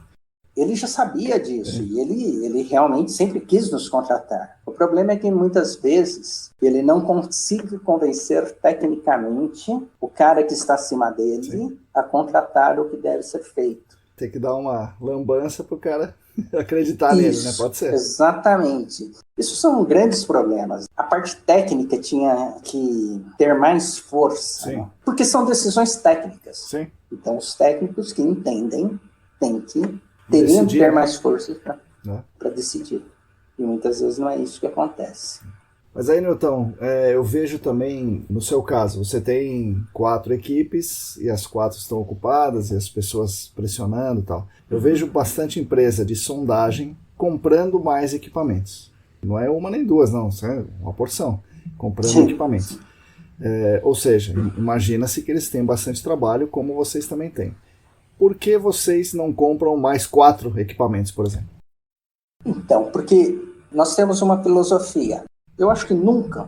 Speaker 2: Ele já sabia disso e ele realmente sempre quis nos contratar. O problema é que muitas vezes ele não consegue convencer tecnicamente o cara que está acima dele a contratar o que deve ser feito.
Speaker 1: Tem que dar uma lambança para o cara acreditar nele, né? Pode ser.
Speaker 2: Exatamente. Isso são grandes problemas. A parte técnica tinha que ter mais força, né? Porque são decisões técnicas.
Speaker 1: Sim.
Speaker 2: Então, os técnicos que entendem teriam que ter mais força para decidir. E muitas vezes não é isso que acontece.
Speaker 1: Mas aí, Newton, eu vejo também, no seu caso, você tem 4 equipes e as 4 estão ocupadas e as pessoas pressionando e tal. Eu vejo bastante empresa de sondagem comprando mais equipamentos. Não é uma nem duas, não, é uma porção, comprando equipamentos. Ou seja, imagina-se que eles têm bastante trabalho, como vocês também têm. Por que vocês não compram mais 4 equipamentos, por exemplo?
Speaker 2: Então, porque nós temos uma filosofia. Eu acho que nunca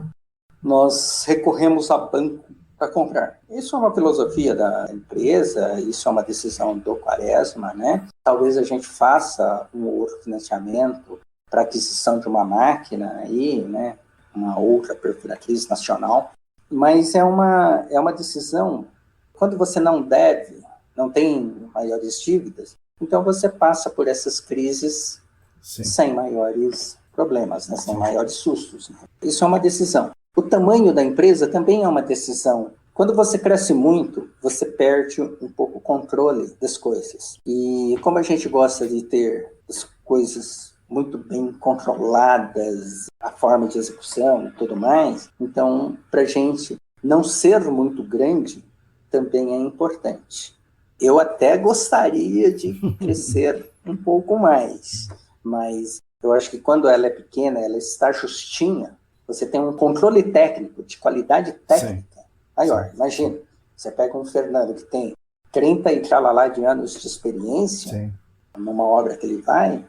Speaker 2: nós recorremos a banco para comprar. Isso é uma filosofia da empresa, isso é uma decisão do Quaresma, né? Talvez a gente faça um outro financiamento para aquisição de uma máquina aí, né? Uma outra perfuratriz nacional. Mas é uma decisão, quando você não deve, não tem maiores dívidas, então você passa por essas crises sem maiores problemas, né? Sem maiores sustos. Né? Isso é uma decisão. O tamanho da empresa também é uma decisão. Quando você cresce muito, você perde um pouco o controle das coisas. E como a gente gosta de ter as coisas muito bem controladas, a forma de execução e tudo mais, então, para a gente não ser muito grande também é importante. Eu até gostaria de crescer um pouco mais, mas eu acho que quando ela é pequena, ela está justinha, você tem um controle técnico, de qualidade técnica maior. Imagina, você pega um Fernando que tem 30 e tralalá de anos de experiência numa obra que ele vai,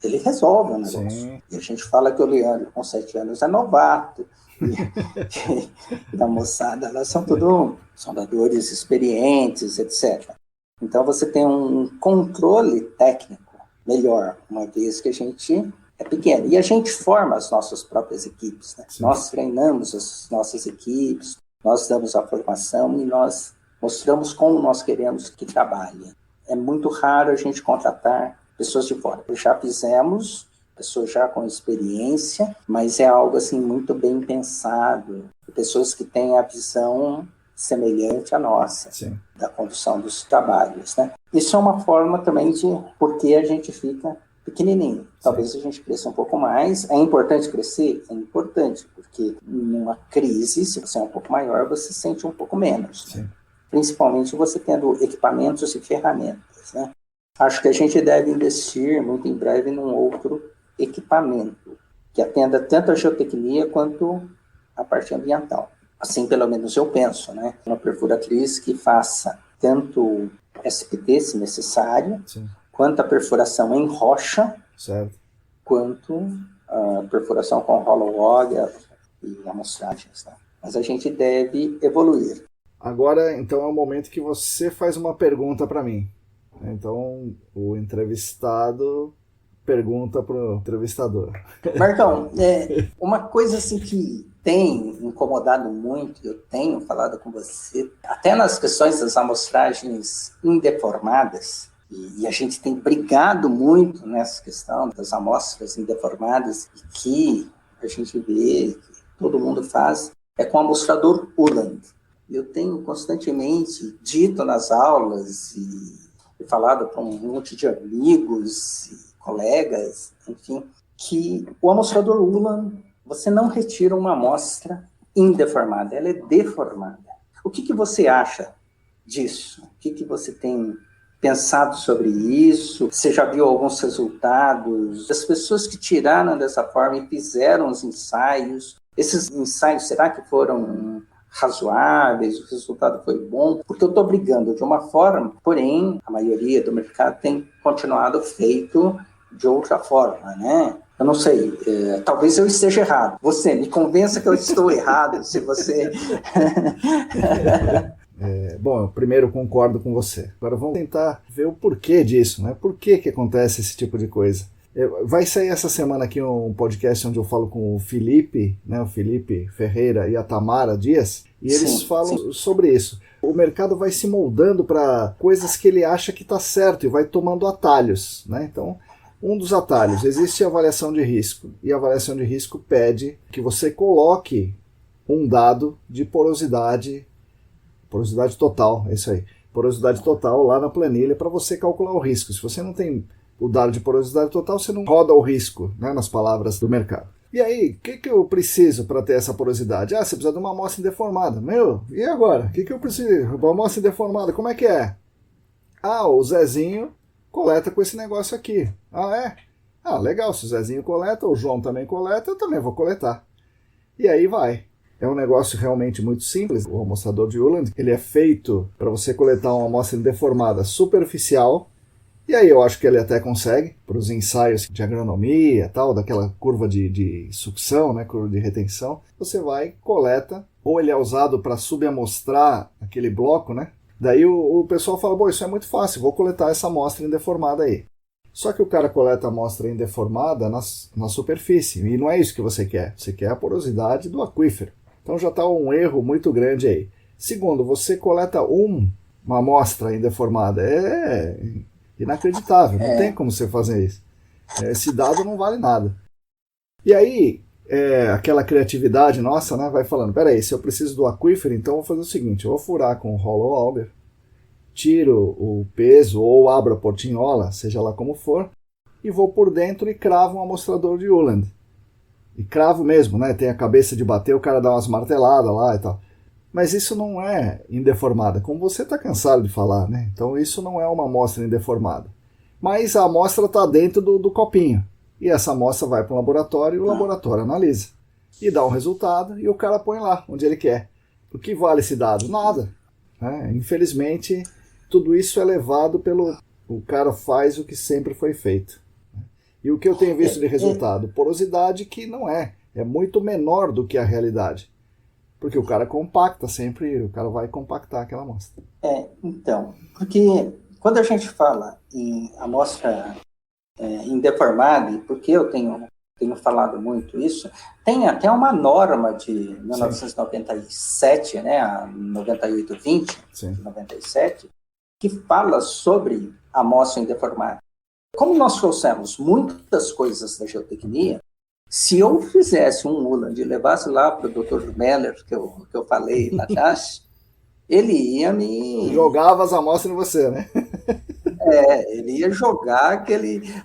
Speaker 2: ele resolve o negócio.
Speaker 1: Sim.
Speaker 2: E a gente fala que o Leandro, com 7 anos, é novato. E da moçada, elas são tudo soldadores experientes, etc. Então você tem um controle técnico melhor, uma vez que a gente é pequeno. E a gente forma as nossas próprias equipes, né? Nós treinamos as nossas equipes, nós damos a formação e nós mostramos como nós queremos que trabalhe. É muito raro a gente contratar pessoas de fora. Já fizemos, pessoas já com experiência, mas é algo assim muito bem pensado. Pessoas que têm a visão semelhante à nossa, sim, da condução dos trabalhos, né? Isso é uma forma também de porque a gente fica pequenininho. Talvez sim, a gente cresça um pouco mais. É importante crescer? É importante, porque numa crise, se você é um pouco maior, você sente um pouco menos. Né? Principalmente você tendo equipamentos e ferramentas, né? Acho que a gente deve investir muito em breve num outro equipamento que atenda tanto a geotecnia quanto a parte ambiental. Assim, pelo menos eu penso, né? Uma perfuratriz que faça tanto SPT, se necessário, sim, quanto a perfuração em rocha, certo, quanto a perfuração com hollow auger e amostragens. Né? Mas a gente deve evoluir.
Speaker 1: Agora, então, é o momento que você faz uma pergunta para mim. Então, o entrevistado pergunta para o entrevistador.
Speaker 2: Marcão, uma coisa assim que tem incomodado muito, eu tenho falado com você, até nas questões das amostragens indeformadas, e a gente tem brigado muito nessa questão das amostras indeformadas, e que a gente vê, que todo mundo faz, é com o amostrador Uhland. Eu tenho constantemente dito nas aulas e falado para um monte de amigos e colegas, enfim, que o amostrador Uhland, você não retira uma amostra indeformada, ela é deformada. O que você acha disso? O que você tem pensado sobre isso? Você já viu alguns resultados? As pessoas que tiraram dessa forma e fizeram os ensaios, esses ensaios, será que foram razoáveis? O resultado foi bom? Porque eu estou brigando de uma forma, porém, a maioria do mercado tem continuado feito de outra forma, né? Eu não sei, talvez eu esteja errado. Você, me convença que eu estou errado, se você...
Speaker 1: Bom, eu primeiro concordo com você. Agora vamos tentar ver o porquê disso, né? Por que acontece esse tipo de coisa? Vai sair essa semana aqui um podcast onde eu falo com o Felipe, né? O Felipe Ferreira e a Tamara Dias, e eles falam sobre isso. O mercado vai se moldando para coisas que ele acha que está certo e vai tomando atalhos, né? Então, um dos atalhos, existe a avaliação de risco, e a avaliação de risco pede que você coloque um dado de porosidade total, é isso aí, porosidade total lá na planilha para você calcular o risco. Se você não tem o dado de porosidade total, você não roda o risco, né, nas palavras do mercado. E aí, o que eu preciso para ter essa porosidade? Você precisa de uma amostra indeformada. E agora? O que eu preciso? Uma amostra indeformada, como é que é? O Zezinho coleta com esse negócio aqui. Legal, se o Zezinho coleta, o João também coleta, eu também vou coletar. E aí vai. É um negócio realmente muito simples. O amostrador de Uhland, ele é feito para você coletar uma amostra indeformada superficial, e aí eu acho que ele até consegue, para os ensaios de agronomia, tal, daquela curva de sucção, né, curva de retenção, você vai, coleta, ou ele é usado para subamostrar aquele bloco, né? Daí o pessoal fala, isso é muito fácil, vou coletar essa amostra indeformada aí. Só que o cara coleta a amostra indeformada na superfície, e não é isso que você quer a porosidade do aquífero. Então já está um erro muito grande aí. Segundo, você coleta uma amostra indeformada, é inacreditável, não tem como você fazer isso. Esse dado não vale nada. E aí, aquela criatividade nossa, né, vai falando, peraí, se eu preciso do aquífero, então eu vou fazer o seguinte, eu vou furar com o hollow auger, tiro o peso ou abro a portinhola, seja lá como for, e vou por dentro e cravo um amostrador de Uhland. E cravo mesmo, né? Tem a cabeça de bater, o cara dá umas marteladas lá e tal. Mas isso não é indeformada, como você está cansado de falar, né? Então isso não é uma amostra indeformada. Mas a amostra está dentro do copinho. E essa amostra vai para o laboratório e o laboratório analisa. E dá um resultado e o cara põe lá, onde ele quer. O que vale esse dado? Nada. Infelizmente, tudo isso é levado pelo... O cara faz o que sempre foi feito. E o que eu tenho visto de resultado? Porosidade que não é muito menor do que a realidade. Porque o cara compacta sempre, o cara vai compactar aquela amostra.
Speaker 2: Então, porque quando a gente fala em amostra indeformada, e porque eu tenho falado muito isso, tem até uma norma de 1997, né, a 9820, de 97, que fala sobre amostra indeformada. Como nós trouxemos muitas coisas da geotecnia, se eu fizesse um Uland e levasse lá para o Dr. Meller, que eu falei lá atrás, ele ia me...
Speaker 1: Jogava as amostras em você, né?
Speaker 2: Ele ia jogar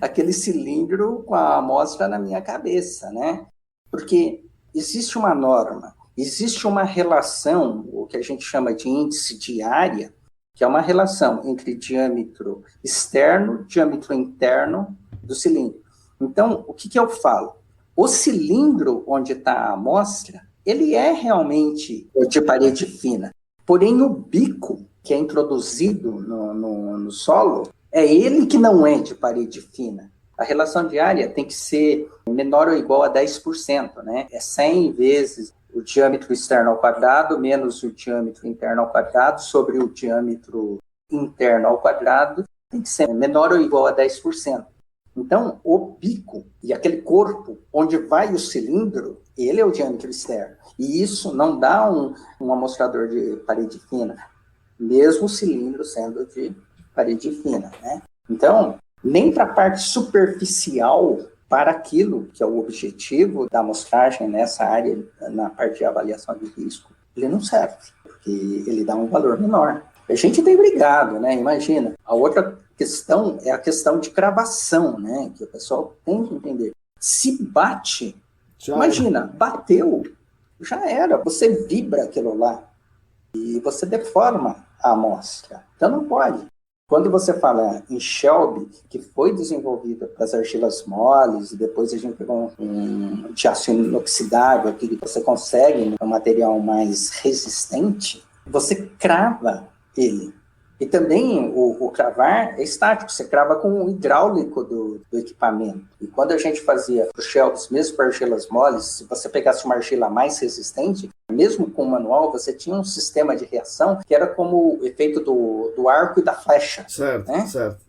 Speaker 2: aquele cilindro com a amostra na minha cabeça, né? Porque existe uma norma, existe uma relação, o que a gente chama de índice de área, que é uma relação entre diâmetro externo e diâmetro interno do cilindro. Então, o que eu falo? O cilindro onde está a amostra, ele é realmente de parede fina. Porém, o bico que é introduzido no solo, é ele que não é de parede fina. A relação de área tem que ser menor ou igual a 10%, né? É 100 vezes o diâmetro externo ao quadrado menos o diâmetro interno ao quadrado sobre o diâmetro interno ao quadrado, tem que ser menor ou igual a 10%. Então, o bico e aquele corpo onde vai o cilindro, ele é o diâmetro externo. E isso não dá um amostrador de parede fina, mesmo o cilindro sendo de parede fina, né? Então, nem para a parte superficial, para aquilo que é o objetivo da amostragem nessa área, na parte de avaliação de risco, ele não serve, porque ele dá um valor menor. A gente tem brigado, né? Imagina. A outra questão é a questão de cravação, né? Que o pessoal tem que entender. Se bate, imagina, bateu, já era. Você vibra aquilo lá e você deforma a amostra. Então não pode. Quando você fala em Shelby, que foi desenvolvida para as argilas moles, e depois a gente pegou um de aço inoxidável, que você consegue um material mais resistente, você crava ele. E também o cravar é estático, você crava com o hidráulico do equipamento. E quando a gente fazia os shelves, mesmo para argilas moles, se você pegasse uma argila mais resistente, mesmo com o manual, você tinha um sistema de reação que era como o efeito do arco e da flecha.
Speaker 1: Certo,
Speaker 2: né?
Speaker 1: certo.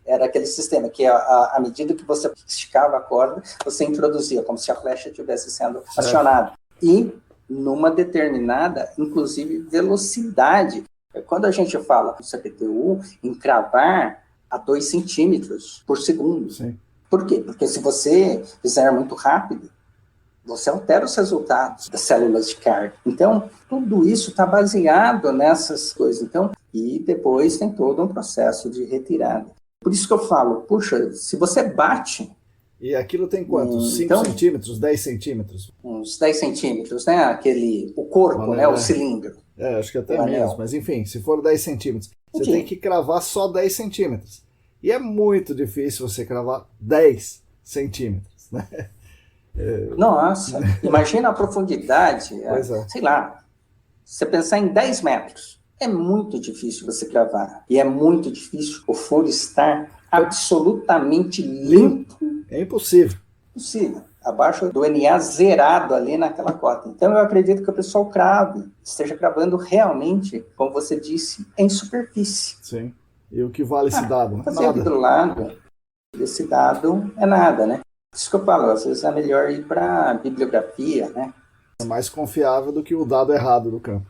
Speaker 2: Era aquele sistema que, à medida que você esticava a corda, você introduzia, como se a flecha estivesse sendo acionada. E numa determinada, inclusive, velocidade. Quando a gente fala no CPTU em cravar a 2 centímetros por segundo.
Speaker 1: Sim.
Speaker 2: Por quê? Porque se você fizer muito rápido, você altera os resultados das células de carga. Então, tudo isso está baseado nessas coisas. Então, e depois tem todo um processo de retirada. Por isso que eu falo, puxa, se você bate...
Speaker 1: E aquilo tem quantos? 5 centímetros, 10 centímetros?
Speaker 2: Uns 10 centímetros, né? O corpo, né? O cilindro.
Speaker 1: Acho que até menos, mas enfim, se for 10 centímetros, você tem que cravar só 10 centímetros. E é muito difícil você cravar 10 centímetros, né?
Speaker 2: Nossa, imagina a profundidade, sei lá, você pensar em 10 metros, é muito difícil você cravar. E é muito difícil o furo estar absolutamente limpo.
Speaker 1: É impossível.
Speaker 2: Impossível. Abaixo do NA zerado ali naquela cota. Então eu acredito que o pessoal esteja cravando realmente, como você disse, em superfície.
Speaker 1: Sim. E o que vale esse dado? Né?
Speaker 2: Fazer aqui do lado desse dado é nada, né? Isso que eu falo, às vezes é melhor ir para bibliografia, né?
Speaker 1: É mais confiável do que o dado errado do campo.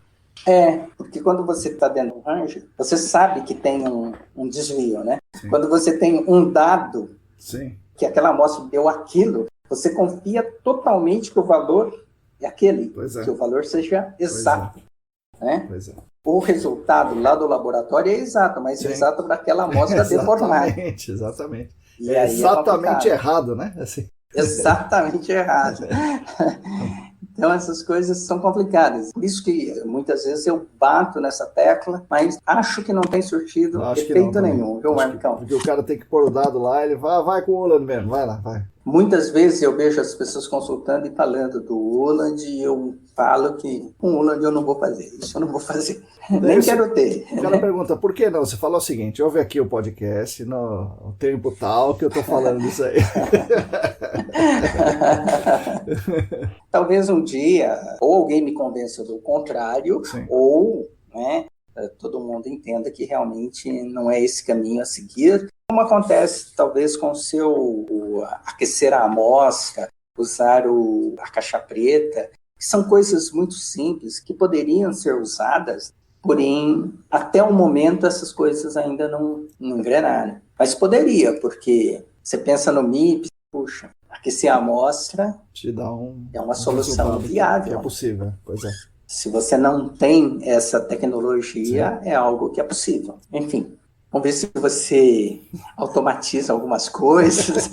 Speaker 2: Porque quando você está dentro do range, você sabe que tem um desvio, né? Sim. Quando você tem um dado,
Speaker 1: sim,
Speaker 2: que aquela amostra deu aquilo, você confia totalmente que o valor é aquele, que o valor seja exato. Né?
Speaker 1: Pois é.
Speaker 2: O resultado lá do laboratório é exato, mas é exato para aquela amostra deformada.
Speaker 1: Exatamente.
Speaker 2: E
Speaker 1: exatamente errado, né? Assim.
Speaker 2: Exatamente errado. Então, essas coisas são complicadas. Por isso que muitas vezes eu bato nessa tecla, mas acho que não tem surtido efeito nenhum, viu, Marcão?
Speaker 1: Porque o cara tem que pôr o dado lá, ele vai com o Holland mesmo, vai lá, vai.
Speaker 2: Muitas vezes eu vejo as pessoas consultando e falando do Holland e eu falo que com o Holland eu não vou fazer, isso eu não vou fazer, nem quero ter.
Speaker 1: O cara pergunta, por que não? Você fala o seguinte, ouve aqui o podcast no tempo tal que eu tô falando disso aí.
Speaker 2: Talvez um dia, ou alguém me convença do contrário, sim, ou né, todo mundo entenda que realmente não é esse caminho a seguir. Como acontece, talvez, com o aquecer a amostra, usar a caixa preta, que são coisas muito simples, que poderiam ser usadas, porém, até o momento, essas coisas ainda não engrenaram. Mas poderia, porque você pensa no MIP, puxa, aquecer a amostra
Speaker 1: te dá
Speaker 2: é uma solução viável.
Speaker 1: É possível, pois é.
Speaker 2: Se você não tem essa tecnologia, sim, é algo que é possível. Enfim, vamos ver se você automatiza algumas coisas.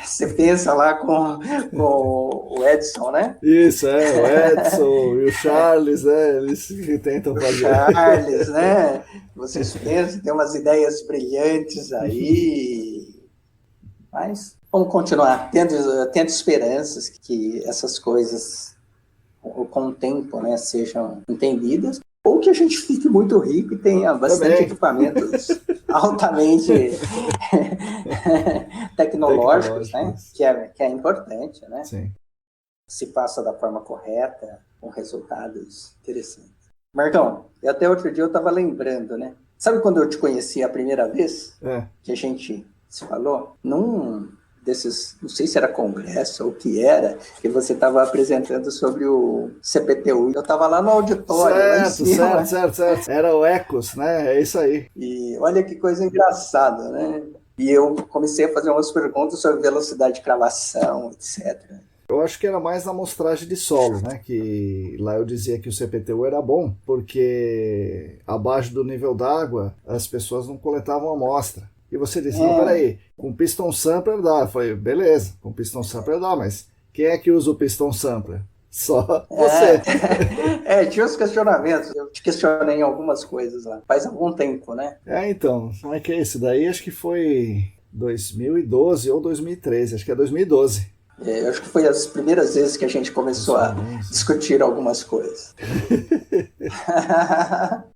Speaker 2: Você pensa lá com o Edson, né?
Speaker 1: Isso, o Edson e o Charles, né? Eles que tentam fazer.
Speaker 2: O Charles, né? Vocês pensam, tem umas ideias brilhantes aí. Mas vamos continuar tendo esperanças que essas coisas, com o tempo, né, sejam entendidas, ou que a gente fique muito rico e tenha bastante equipamentos altamente tecnológicos, né, que é importante, né?
Speaker 1: Sim.
Speaker 2: Se passa da forma correta, com resultados interessantes. Marcão, até outro dia eu estava lembrando, né? Sabe quando eu te conheci a primeira vez? Que a gente se falou? Num desses, não sei se era congresso ou o que era, que você estava apresentando sobre o CPTU. Eu estava lá no auditório, lá em cima.
Speaker 1: Certo. Era o Ecos, né? É isso aí.
Speaker 2: E olha que coisa engraçada, né? E eu comecei a fazer umas perguntas sobre velocidade de cravação, etc.
Speaker 1: Eu acho que era mais na amostragem de solo, né? Que lá eu dizia que o CPTU era bom, porque abaixo do nível d'água as pessoas não coletavam amostra. E você disse, não, peraí, com piston sampler dá. Eu falei, beleza, com piston sampler dá, mas quem é que usa o piston sampler? Só você.
Speaker 2: Tinha uns questionamentos. Eu te questionei em algumas coisas lá. Faz algum tempo, né?
Speaker 1: Então, como é que é isso daí? Acho que foi 2012 ou 2013. Acho que é 2012.
Speaker 2: Eu acho que foi as primeiras vezes que a gente começou a discutir algumas coisas.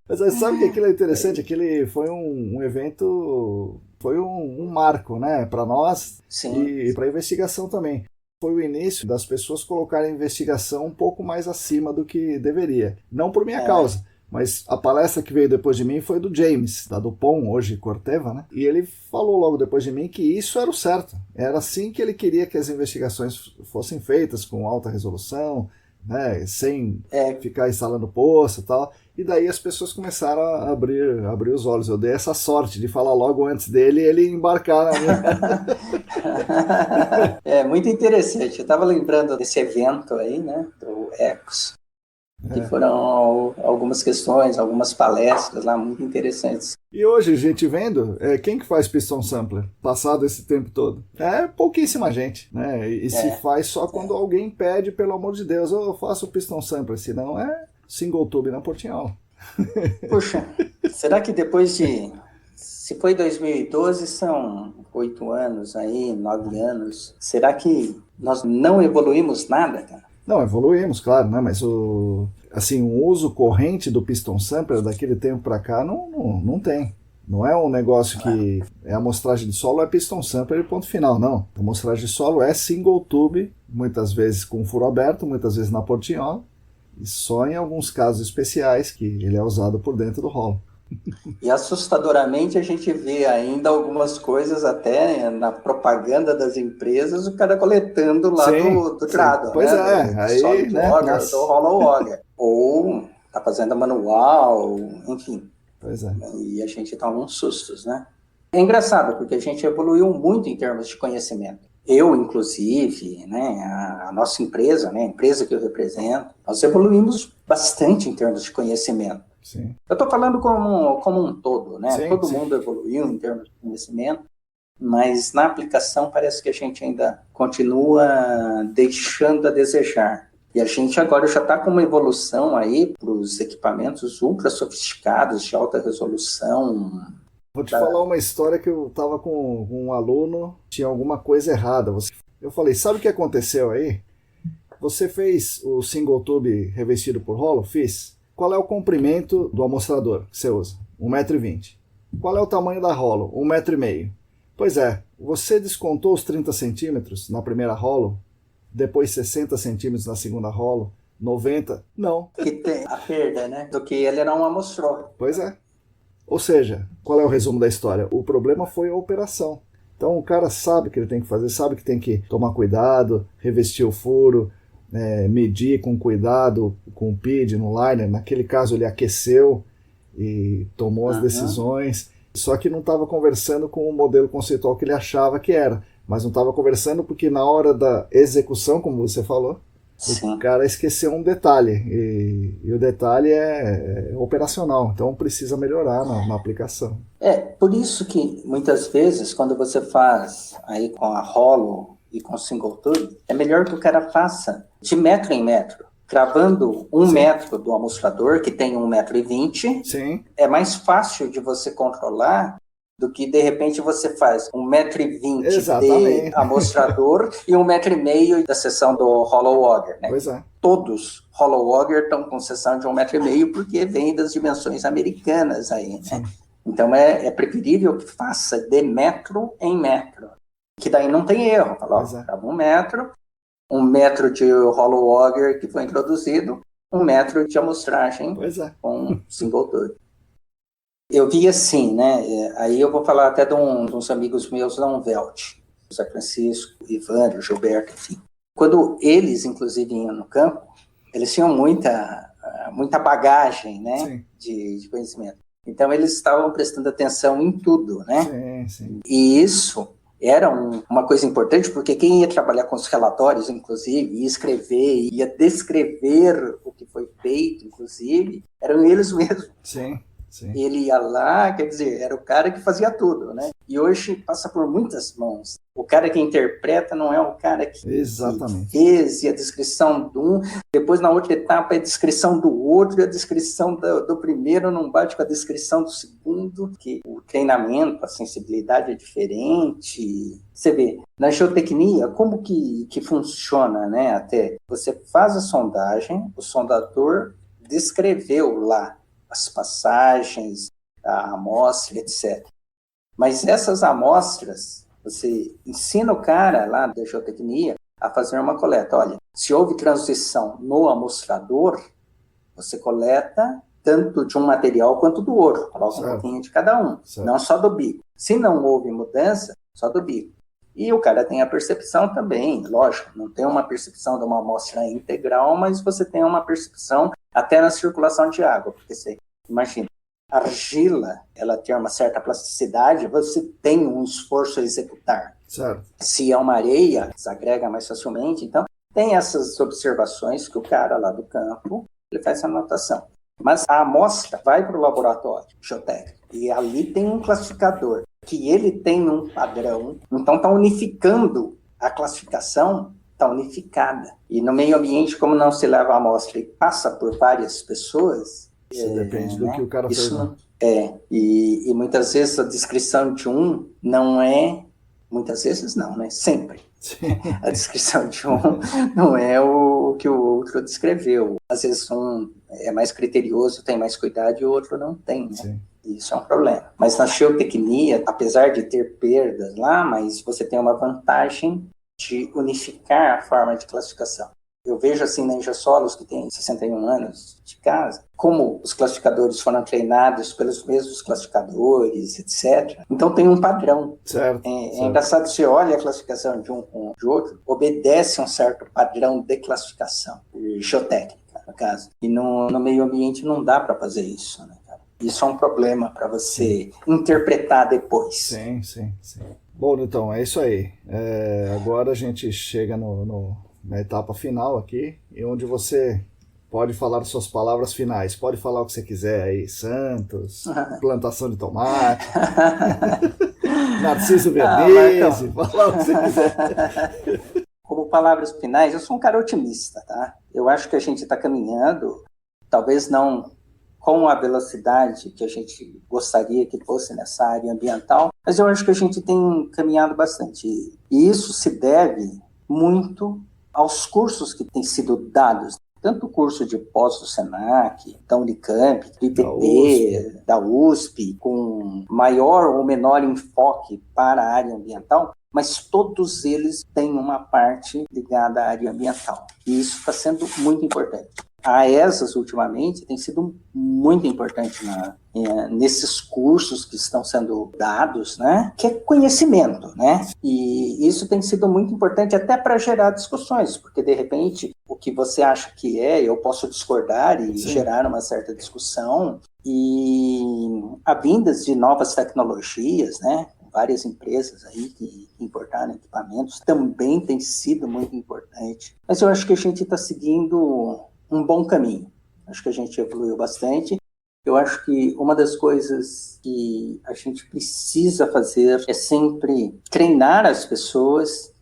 Speaker 1: Mas sabe que aquilo é interessante? Aquele foi um evento, foi um marco, né? Para nós. Sim. E para a investigação também. Foi o início das pessoas colocarem a investigação um pouco mais acima do que deveria. Não por minha causa, mas a palestra que veio depois de mim foi do James, da Dupont, hoje Corteva, né? E ele falou logo depois de mim que isso era o certo. Era assim que ele queria que as investigações fossem feitas, com alta resolução, né? Sem ficar instalando poça e tal. E daí as pessoas começaram a abrir os olhos. Eu dei essa sorte de falar logo antes dele e ele embarcar na minha...
Speaker 2: É muito interessante. Eu estava lembrando desse evento aí, né? Do Ecos. Que foram algumas questões, algumas palestras lá muito interessantes.
Speaker 1: E hoje, a gente vendo, quem que faz piston sampler, passado esse tempo todo? É pouquíssima gente, né? E se faz só quando alguém pede, pelo amor de Deus, eu faço piston sampler, senão é single tube na portinhola.
Speaker 2: Puxa, será que depois de... Se foi 2012, são 8 anos aí, 9 anos. Será que nós não evoluímos nada, cara?
Speaker 1: Não, evoluímos, claro, né? Mas o uso corrente do piston sampler daquele tempo para cá não tem. Não é um negócio que é amostragem de solo, é piston sampler e ponto final, não. A amostragem de solo é single tube, muitas vezes com furo aberto, muitas vezes na portinhola, e só em alguns casos especiais que ele é usado por dentro do rolo.
Speaker 2: E assustadoramente a gente vê ainda algumas coisas até na propaganda das empresas, o cara coletando lá do grado.
Speaker 1: Pois
Speaker 2: né?
Speaker 1: Aí, né?
Speaker 2: Do Hollow Auger. Ou tá fazendo manual, enfim.
Speaker 1: Pois é.
Speaker 2: E a gente toma uns sustos, né? É engraçado, porque a gente evoluiu muito em termos de conhecimento. Eu, inclusive, né, a nossa empresa, né, a empresa que eu represento, nós evoluímos bastante em termos de conhecimento.
Speaker 1: Sim.
Speaker 2: Eu estou falando como um todo, né? Todo mundo evoluiu em termos de conhecimento, mas na aplicação parece que a gente ainda continua deixando a desejar. E a gente agora já está com uma evolução aí para os equipamentos ultra sofisticados, de alta resolução.
Speaker 1: Vou te falar uma história que eu estava com um aluno, tinha alguma coisa errada. Eu falei, sabe o que aconteceu aí? Você fez o single tube revestido por rolo? Fiz. Qual é o comprimento do amostrador que você usa? 1,20 m. Qual é o tamanho da rolo? 1,5 m. Pois é, você descontou os 30 centímetros na primeira rolo, depois 60 centímetros na segunda rolo, 90? Não.
Speaker 2: Que tem a perda, né? Do que ele não amostrou.
Speaker 1: Pois é. Ou seja, qual é o resumo da história? O problema foi a operação. Então o cara sabe o que ele tem que fazer, sabe que tem que tomar cuidado, revestir o furo, medir com cuidado com o PID no liner. Naquele caso ele aqueceu e tomou as decisões, só que não estava conversando com o modelo conceitual que ele achava que era. Mas não estava conversando porque na hora da execução, como você falou,
Speaker 2: Sim.
Speaker 1: o cara esqueceu um detalhe, e o detalhe é operacional, então precisa melhorar na aplicação.
Speaker 2: Por isso que muitas vezes quando você faz aí com a rolo e com single tube, é melhor que o cara faça de metro em metro, cravando 1 metro do amostrador, que tem 1,20 m.
Speaker 1: Sim.
Speaker 2: É mais fácil de você controlar do que, de repente, você faz 1,20 m de amostrador e 1,5 m da seção do hollow auger, né?
Speaker 1: Pois é.
Speaker 2: Todos hollow auger estão com seção de 1,5 m porque vem das dimensões americanas aí, né?
Speaker 1: Sim.
Speaker 2: Então, é preferível que faça de metro em metro, que daí não tem erro. Fala, ó, 1 metro de hollow auger que foi introduzido, 1 metro de amostragem com single tube. Eu vi assim, né? Aí eu vou falar até de uns amigos meus da Unvelt, José Francisco, Ivânio, Gilberto, enfim. Quando eles, inclusive, iam no campo, eles tinham muita bagagem, né? De conhecimento. Então, eles estavam prestando atenção em tudo, né?
Speaker 1: Sim.
Speaker 2: E isso era uma coisa importante, porque quem ia trabalhar com os relatórios, inclusive, ia escrever, ia descrever o que foi feito, inclusive, eram eles mesmos.
Speaker 1: Sim.
Speaker 2: Ele ia lá, quer dizer, era o cara que fazia tudo, né? E hoje passa por muitas mãos. O cara que interpreta não é o cara que fez, e a descrição de um, depois na outra etapa é a descrição do outro, e a descrição do primeiro não bate com a descrição do segundo, que o treinamento, a sensibilidade é diferente. Você vê, na geotecnia, como que funciona, né? Até você faz a sondagem, o sondador descreveu lá as passagens, a amostra, etc. Mas essas amostras, você ensina o cara lá da geotecnia a fazer uma coleta. Olha, se houve transição no amostrador, você coleta tanto de um material quanto do outro. Coloca um pouquinho de cada um, não só do bico. Se não houve mudança, só do bico. E o cara tem a percepção também, lógico, não tem uma percepção de uma amostra integral, mas você tem uma percepção até na circulação de água, porque você imagina, a argila, ela tem uma certa plasticidade, você tem um esforço a executar.
Speaker 1: Certo.
Speaker 2: Se é uma areia, desagrega mais facilmente, então tem essas observações que o cara lá do campo, ele faz essa anotação. Mas a amostra vai para o laboratório geotécnico, e ali tem um classificador, que ele tem um padrão, então está unificando a classificação, está unificada. E no meio ambiente, como não se leva a amostra e passa por várias pessoas...
Speaker 1: Isso depende do que o cara fez.
Speaker 2: E muitas vezes a descrição de um não é... Muitas vezes não, né? Sempre. A descrição de um não é o que o outro descreveu. Às vezes um é mais criterioso, tem mais cuidado, e o outro não tem, né? Isso é um problema. Mas na geotecnia, apesar de ter perdas lá, mas você tem uma vantagem de unificar a forma de classificação. Eu vejo assim na Ingesolos, que tem 61 anos de casa, como os classificadores foram treinados pelos mesmos classificadores, etc. Então tem um padrão.
Speaker 1: Certo.
Speaker 2: É engraçado, você olha a classificação de um com de outro, obedece a um certo padrão de classificação, geotécnica, no caso. E no meio ambiente não dá para fazer isso, né, cara? Isso é um problema para você interpretar depois.
Speaker 1: Sim. Bom, Newton, é isso aí. Agora a gente chega na etapa final aqui, e onde você pode falar suas palavras finais. Pode falar o que você quiser aí, Santos, plantação de tomate, Narciso Vernizzi, falar o que você quiser.
Speaker 2: Como palavras finais, eu sou um cara otimista, tá? Eu acho que a gente está caminhando, talvez não com a velocidade que a gente gostaria que fosse nessa área ambiental, mas eu acho que a gente tem caminhado bastante. E isso se deve muito aos cursos que têm sido dados, tanto o curso de pós do Senac, da Unicamp, do IPT, da USP, com maior ou menor enfoque para a área ambiental, mas todos eles têm uma parte ligada à área ambiental. E isso está sendo muito importante. A ESAS, ultimamente, tem sido muito importante nesses cursos que estão sendo dados, né? Que é conhecimento, né? E isso tem sido muito importante até para gerar discussões, porque, de repente, o que você acha que eu posso discordar e gerar uma certa discussão. E a vindas de novas tecnologias, né? Várias empresas aí que importaram equipamentos também tem sido muito importante. Mas eu acho que a gente está seguindo um bom caminho. Acho que a gente evoluiu bastante. Eu acho que uma das coisas que a gente precisa fazer é sempre treinar as pessoas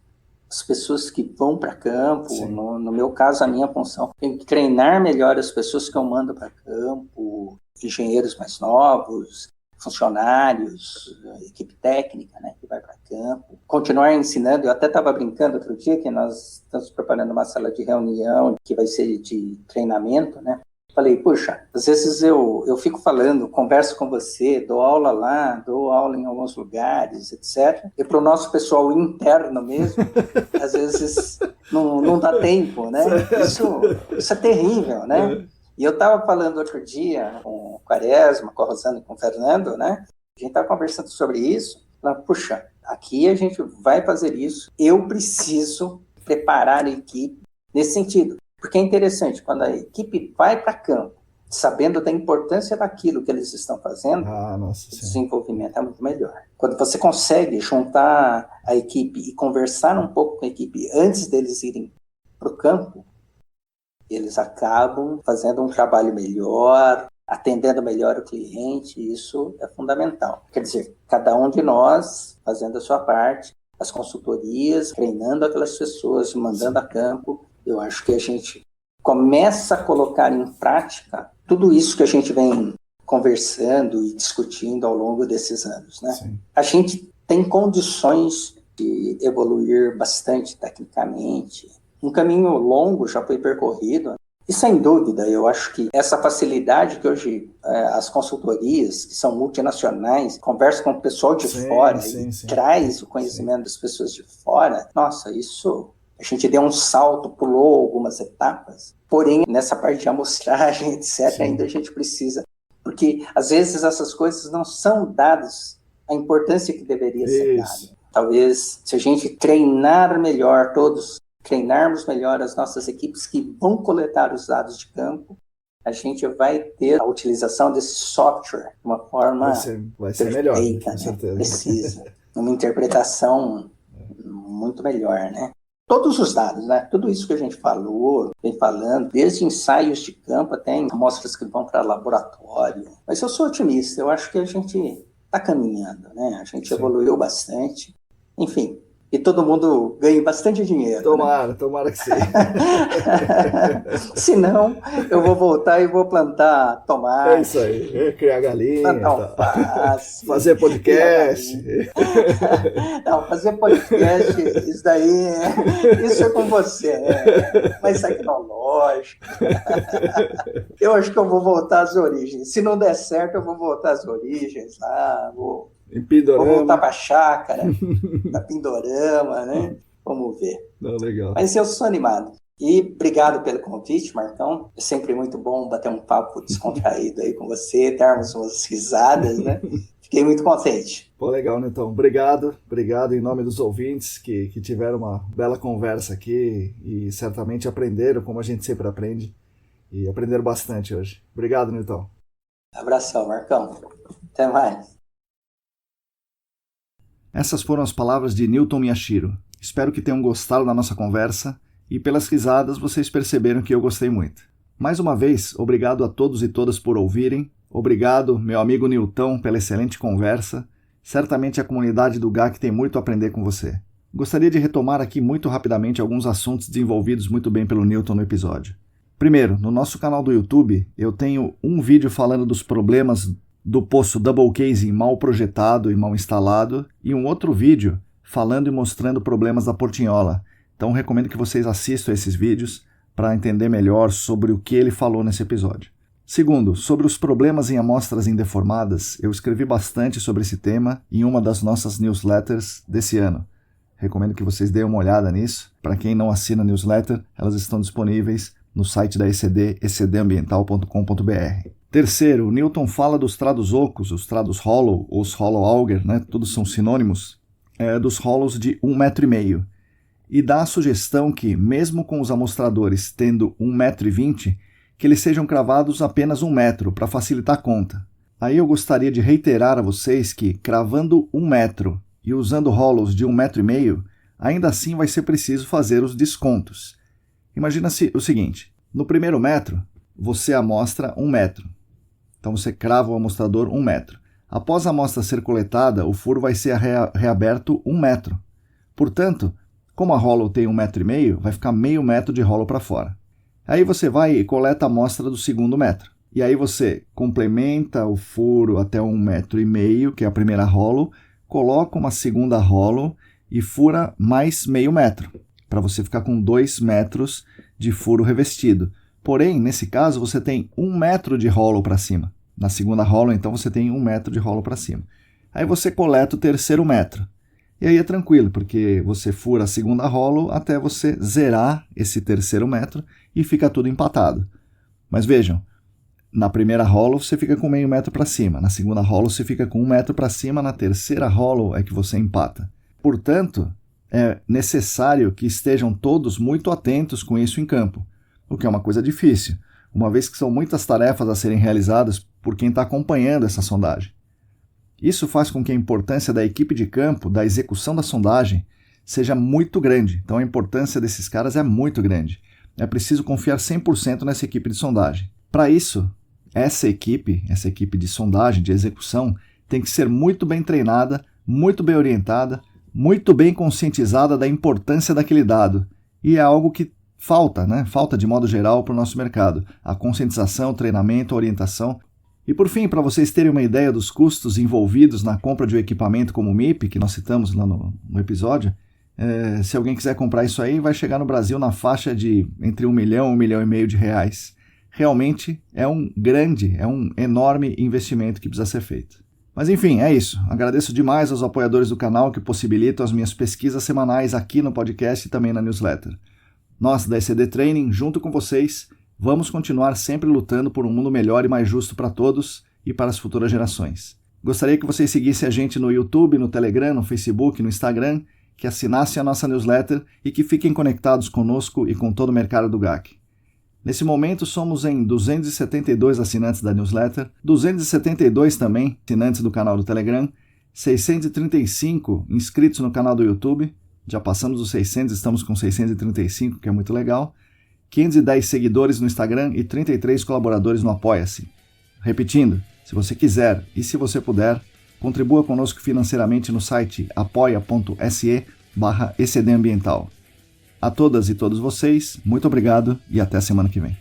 Speaker 2: que vão para campo. No meu caso, a minha função é treinar melhor as pessoas que eu mando para campo, engenheiros mais novos, funcionários, equipe técnica, né, que vai para campo, continuar ensinando. Eu até estava brincando outro dia que nós estamos preparando uma sala de reunião que vai ser de treinamento, né? Falei, puxa, às vezes eu fico falando, converso com você, dou aula lá, dou aula em alguns lugares, etc. E para o nosso pessoal interno mesmo, às vezes não dá tempo, né? Isso é terrível, né? E eu estava falando outro dia com o Quaresma, com a Rosana e com o Fernando, né? A gente estava conversando sobre isso. Falando, puxa, aqui a gente vai fazer isso. Eu preciso preparar a equipe nesse sentido. Porque é interessante, quando a equipe vai para campo, sabendo da importância daquilo que eles estão fazendo, o desenvolvimento é muito melhor. Quando você consegue juntar a equipe e conversar um pouco com a equipe antes deles irem para o campo, eles acabam fazendo um trabalho melhor, atendendo melhor o cliente, e isso é fundamental. Quer dizer, cada um de nós fazendo a sua parte, as consultorias, treinando aquelas pessoas, mandando a campo, eu acho que a gente começa a colocar em prática tudo isso que a gente vem conversando e discutindo ao longo desses anos, né? Sim. A gente tem condições de evoluir bastante tecnicamente. Um caminho longo já foi percorrido. E, sem dúvida, eu acho que essa facilidade que hoje as consultorias, que são multinacionais, conversam com o pessoal de fora e traz o conhecimento das pessoas de fora, nossa, isso... A gente deu um salto, pulou algumas etapas, porém, nessa parte de amostragem, etc., ainda a gente precisa. Porque, às vezes, essas coisas não são dadas a importância que deveria ser dada. Talvez, se a gente treinar melhor todos, treinarmos melhor as nossas equipes que vão coletar os dados de campo, a gente vai ter a utilização desse software de uma forma
Speaker 1: vai ser melhor, com certeza.
Speaker 2: Precisa. Uma interpretação muito melhor, né? Todos os dados, né? Tudo isso que a gente falou, vem falando, desde ensaios de campo até amostras que vão para laboratório. Mas eu sou otimista, eu acho que a gente está caminhando, né? A gente evoluiu bastante. Enfim, e todo mundo ganha bastante dinheiro.
Speaker 1: Tomara,
Speaker 2: né?
Speaker 1: Tomara que sim.
Speaker 2: Se não, eu vou voltar e vou plantar tomate.
Speaker 1: É isso aí, criar galinha.
Speaker 2: Plantar alface.
Speaker 1: Fazer podcast.
Speaker 2: Não, fazer podcast, isso é com você, mais tecnológico. Eu acho que eu vou voltar às origens. Se não der certo, eu vou voltar às origens lá, vou voltar para a chácara, para Pindorama, né? Vamos ver.
Speaker 1: Não, legal.
Speaker 2: Mas eu sou animado. E obrigado pelo convite, Marcão. É sempre muito bom bater um papo descontraído aí com você, darmos umas risadas, né? Fiquei muito contente.
Speaker 1: Pô, legal, Nilton. Obrigado em nome dos ouvintes que tiveram uma bela conversa aqui e certamente aprenderam, como a gente sempre aprende, e aprenderam bastante hoje. Obrigado, Nilton.
Speaker 2: Abração, Marcão. Até mais.
Speaker 1: Essas foram as palavras de Nilton Miyashiro. Espero que tenham gostado da nossa conversa e pelas risadas vocês perceberam que eu gostei muito. Mais uma vez, obrigado a todos e todas por ouvirem. Obrigado, meu amigo Nilton, pela excelente conversa. Certamente a comunidade do GAC tem muito a aprender com você. Gostaria de retomar aqui muito rapidamente alguns assuntos desenvolvidos muito bem pelo Newton no episódio. Primeiro, no nosso canal do YouTube, eu tenho um vídeo falando dos problemas do poço double casing mal projetado e mal instalado e um outro vídeo falando e mostrando problemas da portinhola. Então recomendo que vocês assistam esses vídeos para entender melhor sobre o que ele falou nesse episódio. Segundo, sobre os problemas em amostras indeformadas, eu escrevi bastante sobre esse tema em uma das nossas newsletters desse ano. Recomendo que vocês deem uma olhada nisso. Para quem não assina a newsletter, elas estão disponíveis no site da ECD, ecdambiental.com.br. Terceiro, o Newton fala dos trados ocos, os trados hollow, ou os hollow auger, né? Todos são sinônimos, dos hollows de 1,5 m. E dá a sugestão que, mesmo com os amostradores tendo 1,20 m, que eles sejam cravados apenas 1 metro, para facilitar a conta. Aí eu gostaria de reiterar a vocês que, cravando 1 metro e usando hollows de 1,5 m, ainda assim vai ser preciso fazer os descontos. Imagina-se o seguinte, no primeiro metro, você amostra 1 metro. Então você crava o amostrador 1 metro. Após a amostra ser coletada, o furo vai ser reaberto 1 metro. Portanto, como a hollow tem 1,5 m, vai ficar meio metro de hollow para fora. Aí você vai e coleta a amostra do segundo metro. E aí você complementa o furo até 1,5 m, que é a primeira hollow, coloca uma segunda hollow e fura mais meio metro, para você ficar com 2 metros de furo revestido. Porém, nesse caso, você tem 1 metro de hollow para cima. Na segunda hollow, então, você tem 1 metro de hollow para cima. Aí você coleta o terceiro metro. E aí é tranquilo, porque você fura a segunda hollow até você zerar esse terceiro metro e fica tudo empatado. Mas vejam, na primeira hollow você fica com meio metro para cima, na segunda hollow você fica com 1 metro para cima, na terceira hollow é que você empata. Portanto, é necessário que estejam todos muito atentos com isso em campo, o que é uma coisa difícil, uma vez que são muitas tarefas a serem realizadas por quem está acompanhando essa sondagem. Isso faz com que a importância da equipe de campo, da execução da sondagem, seja muito grande. Então a importância desses caras é muito grande. É preciso confiar 100% nessa equipe de sondagem. Para isso, essa equipe de sondagem, de execução, tem que ser muito bem treinada, muito bem orientada, muito bem conscientizada da importância daquele dado. E é algo que falta, né? Falta de modo geral para o nosso mercado. A conscientização, o treinamento, a orientação. E por fim, para vocês terem uma ideia dos custos envolvidos na compra de um equipamento como o MIP, que nós citamos lá no episódio, se alguém quiser comprar isso aí, vai chegar no Brasil na faixa de entre 1 milhão e 1,5 milhão de reais. Realmente é um enorme investimento que precisa ser feito. Mas enfim, é isso. Agradeço demais aos apoiadores do canal que possibilitam as minhas pesquisas semanais aqui no podcast e também na newsletter. Nós, da ECD Training, junto com vocês, vamos continuar sempre lutando por um mundo melhor e mais justo para todos e para as futuras gerações. Gostaria que vocês seguissem a gente no YouTube, no Telegram, no Facebook, no Instagram, que assinassem a nossa newsletter e que fiquem conectados conosco e com todo o mercado do GAC. Nesse momento somos em 272 assinantes da newsletter, 272 também assinantes do canal do Telegram, 635 inscritos no canal do YouTube, já passamos os 600, estamos com 635, que é muito legal, 510 seguidores no Instagram e 33 colaboradores no Apoia-se. Repetindo, se você quiser e se você puder, contribua conosco financeiramente no site apoia.se/ecdambiental. A todas e todos vocês, muito obrigado e até a semana que vem.